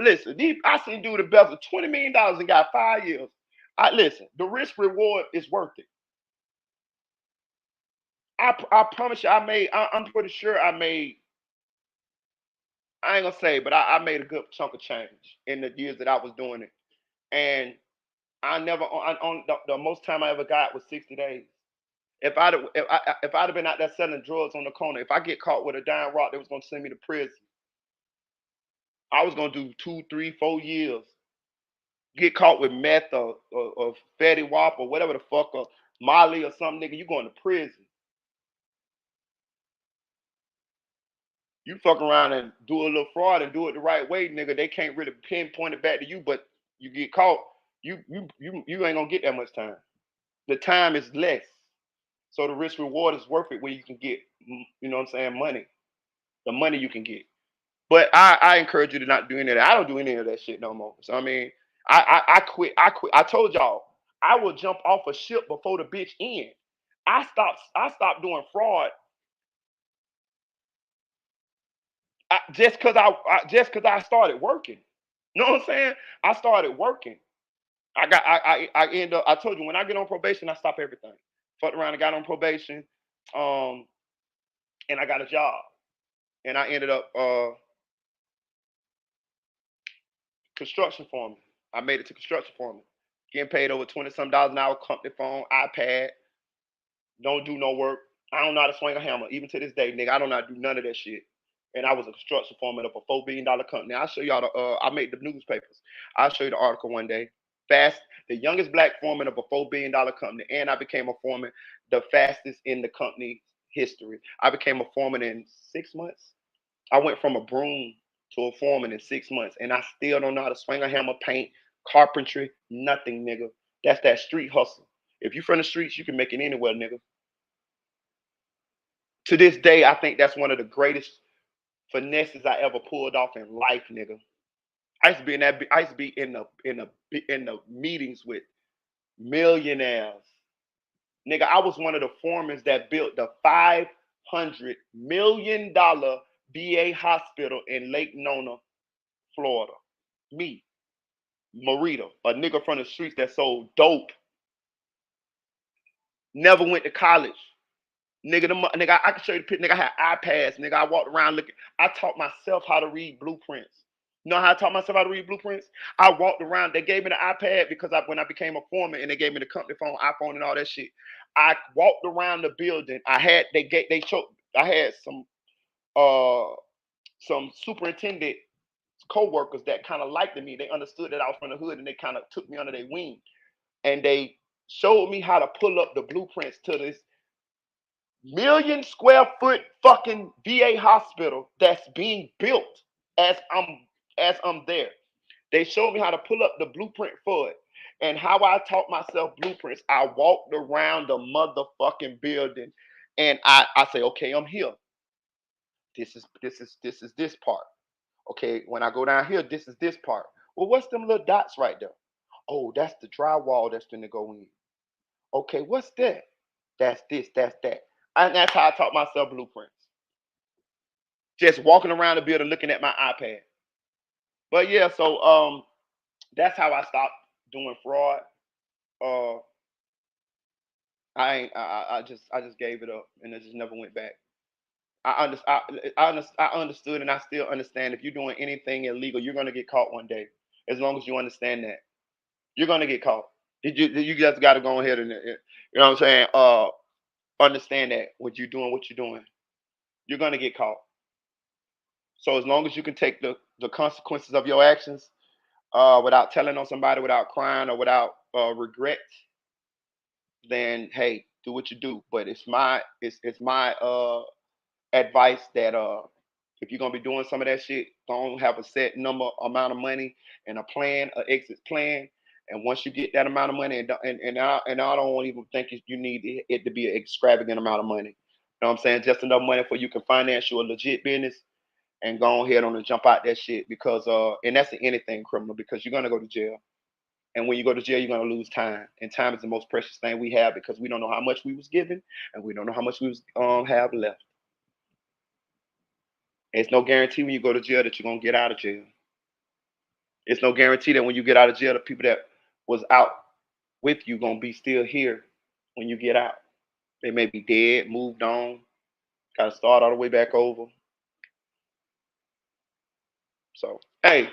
seen dude embezzle $20 million and got 5 years. Listen, the risk reward is worth it. I promise you, I'm pretty sure I ain't gonna say, but I made a good chunk of change in the years that I was doing it. And I never on the most time I ever got was 60 days. If I'd have been out there selling drugs on the corner, if I get caught with a dime rock, they was gonna send me to prison. I was gonna do 2, 3, 4 years. Get caught with meth or fatty wop or whatever the fuck or Molly or something, nigga, you going to prison. You fuck around and do a little fraud and do it the right way, nigga. They can't really pinpoint it back to you, but you get caught, you ain't gonna get that much time. The time is less. So the risk reward is worth it when you can get, you know what I'm saying, money. The money you can get. But I encourage you to not do any of that. I don't do any of that shit no more. So I mean, I quit. I told y'all I will jump off a ship before the bitch end. I stopped doing fraud just cause I started working. You know what I'm saying? I started working. I end up. I told you when I get on probation, I stop everything. Fucked around and got on probation, um, and I got a job, and I ended up construction foreman. I made it to construction foreman, getting paid over 20 some dollars an hour. Company phone, iPad. Don't do no work. I don't know how to swing a hammer. Even to this day, nigga, I don't know how to do none of that shit. And I was a construction foreman of a $4 billion company. I'll show y'all the. I made the newspapers. I'll show you the article one day. Fast, the youngest black foreman of a $4 billion company, and I became a foreman, the fastest in the company history. I became a foreman in 6 months. I went from a broom to a foreman in 6 months, and I still don't know how to swing a hammer, paint, carpentry, nothing, nigga. That's that street hustle. If you from the streets, you can make it anywhere, nigga. To this day, I think that's one of the greatest finesses I ever pulled off in life, nigga. I used to be in that. I used to be in the meetings with millionaires, nigga. I was one of the foremen that built the $500 million VA hospital in Lake Nona, Florida. Me, Marita, a nigga from the streets that sold dope, never went to college. Nigga, I can show you the picture. Nigga, I had iPads. Nigga, I walked around looking. I taught myself how to read blueprints. You know how I taught myself how to read blueprints? I walked around. They gave me the iPad because when I became a foreman, and they gave me the company phone, iPhone, and all that shit. I walked around the building. I had I had some superintendent co-workers that kind of liked me. They understood that I was from the hood, and they kind of took me under their wing. And they showed me how to pull up the blueprints to this million-square-foot fucking VA hospital that's being built as I'm there. They showed me how to pull up the blueprint for it. And how I taught myself blueprints, I walked around the motherfucking building, and I say, okay, I'm here. This is this part. Okay, when I go down here, this is this part. Well, what's them little dots right there? Oh, that's the drywall that's gonna go in. Okay, what's that? That's this, that's that. And that's how I taught myself blueprints. Just walking around the building looking at my iPad. But yeah, so that's how I stopped doing fraud. Uh I just gave it up, and I just never went back. I understood, and I still understand, if you're doing anything illegal, you're gonna get caught one day. As long as you understand that. You're gonna get caught. You just gotta go ahead and you know what I'm saying? Understand that what you're doing, you're gonna get caught. So as long as you can take the consequences of your actions, without telling on somebody, without crying, or without regret, then hey, do what you do. But it's my advice that if you're gonna be doing some of that shit, don't have a set amount of money and a plan, an exit plan. And once you get that amount of money, and I don't even think you need it to be an extravagant amount of money. You know what I'm saying? Just enough money for you can finance you a legit business, and go ahead on and jump out that shit, because and that's in anything criminal, because you're gonna go to jail. And when you go to jail, you're gonna lose time. And time is the most precious thing we have, because we don't know how much we was given, and we don't know how much we was have left. It's no guarantee when you go to jail that you're gonna get out of jail. It's no guarantee that when you get out of jail, the people that was out with you gonna be still here when you get out. They may be dead, moved on, gotta start all the way back over. So hey,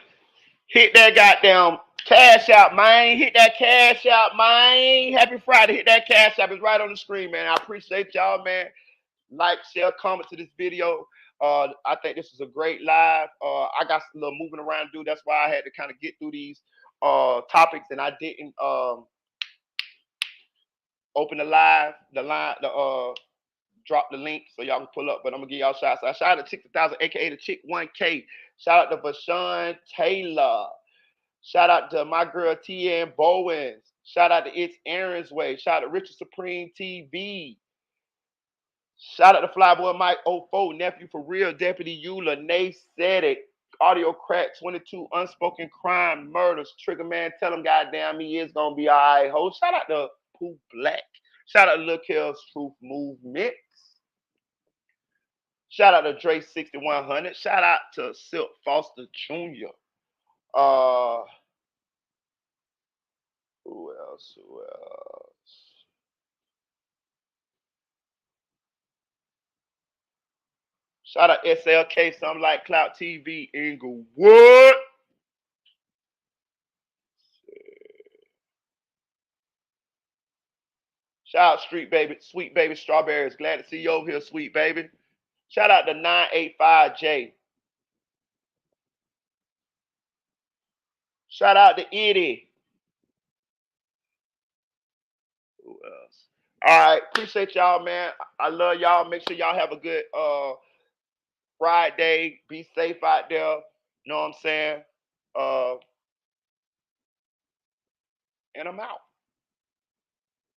hit that goddamn cash out, man. Hit that cash out, man. Happy Friday. Hit that cash out. It's right on the screen, man. I appreciate y'all, man. Like, share, comment to this video. I think this is a great live. I got a little moving around to do. That's why I had to kind of get through these topics, and I didn't open drop the link so y'all can pull up. But I'm gonna give y'all shout out. Shout out to Chick 1000, aka the Chick 1K. Shout out to Vashawn Taylor. Shout out to my girl T.N. Bowens. Shout out to It's Aaron's Way. Shout out to Richard Supreme TV. Shout out to Flyboy Mike 04, Nephew for Real, Deputy Eula, Nay Said It, Audio Crack 22, Unspoken Crime, Murders, Trigger Man, tell him goddamn he is gonna be alright, ho. Shout out to Pooh Black. Shout out to Lil Kel's Truth Movement. Shout out to Dre 6100. Shout out to Silk Foster Jr. Uh, who else? Who else? Shout out SLK, something like Cloud TV, Inglewood. Shout out Street Baby, Sweet Baby Strawberries. Glad to see you over here, Sweet Baby. Shout out to 985J. Shout out to Eddie. Who else? All right, appreciate y'all, man. I love y'all. Make sure y'all have a good Friday. Be safe out there. Know what I'm saying? And I'm out.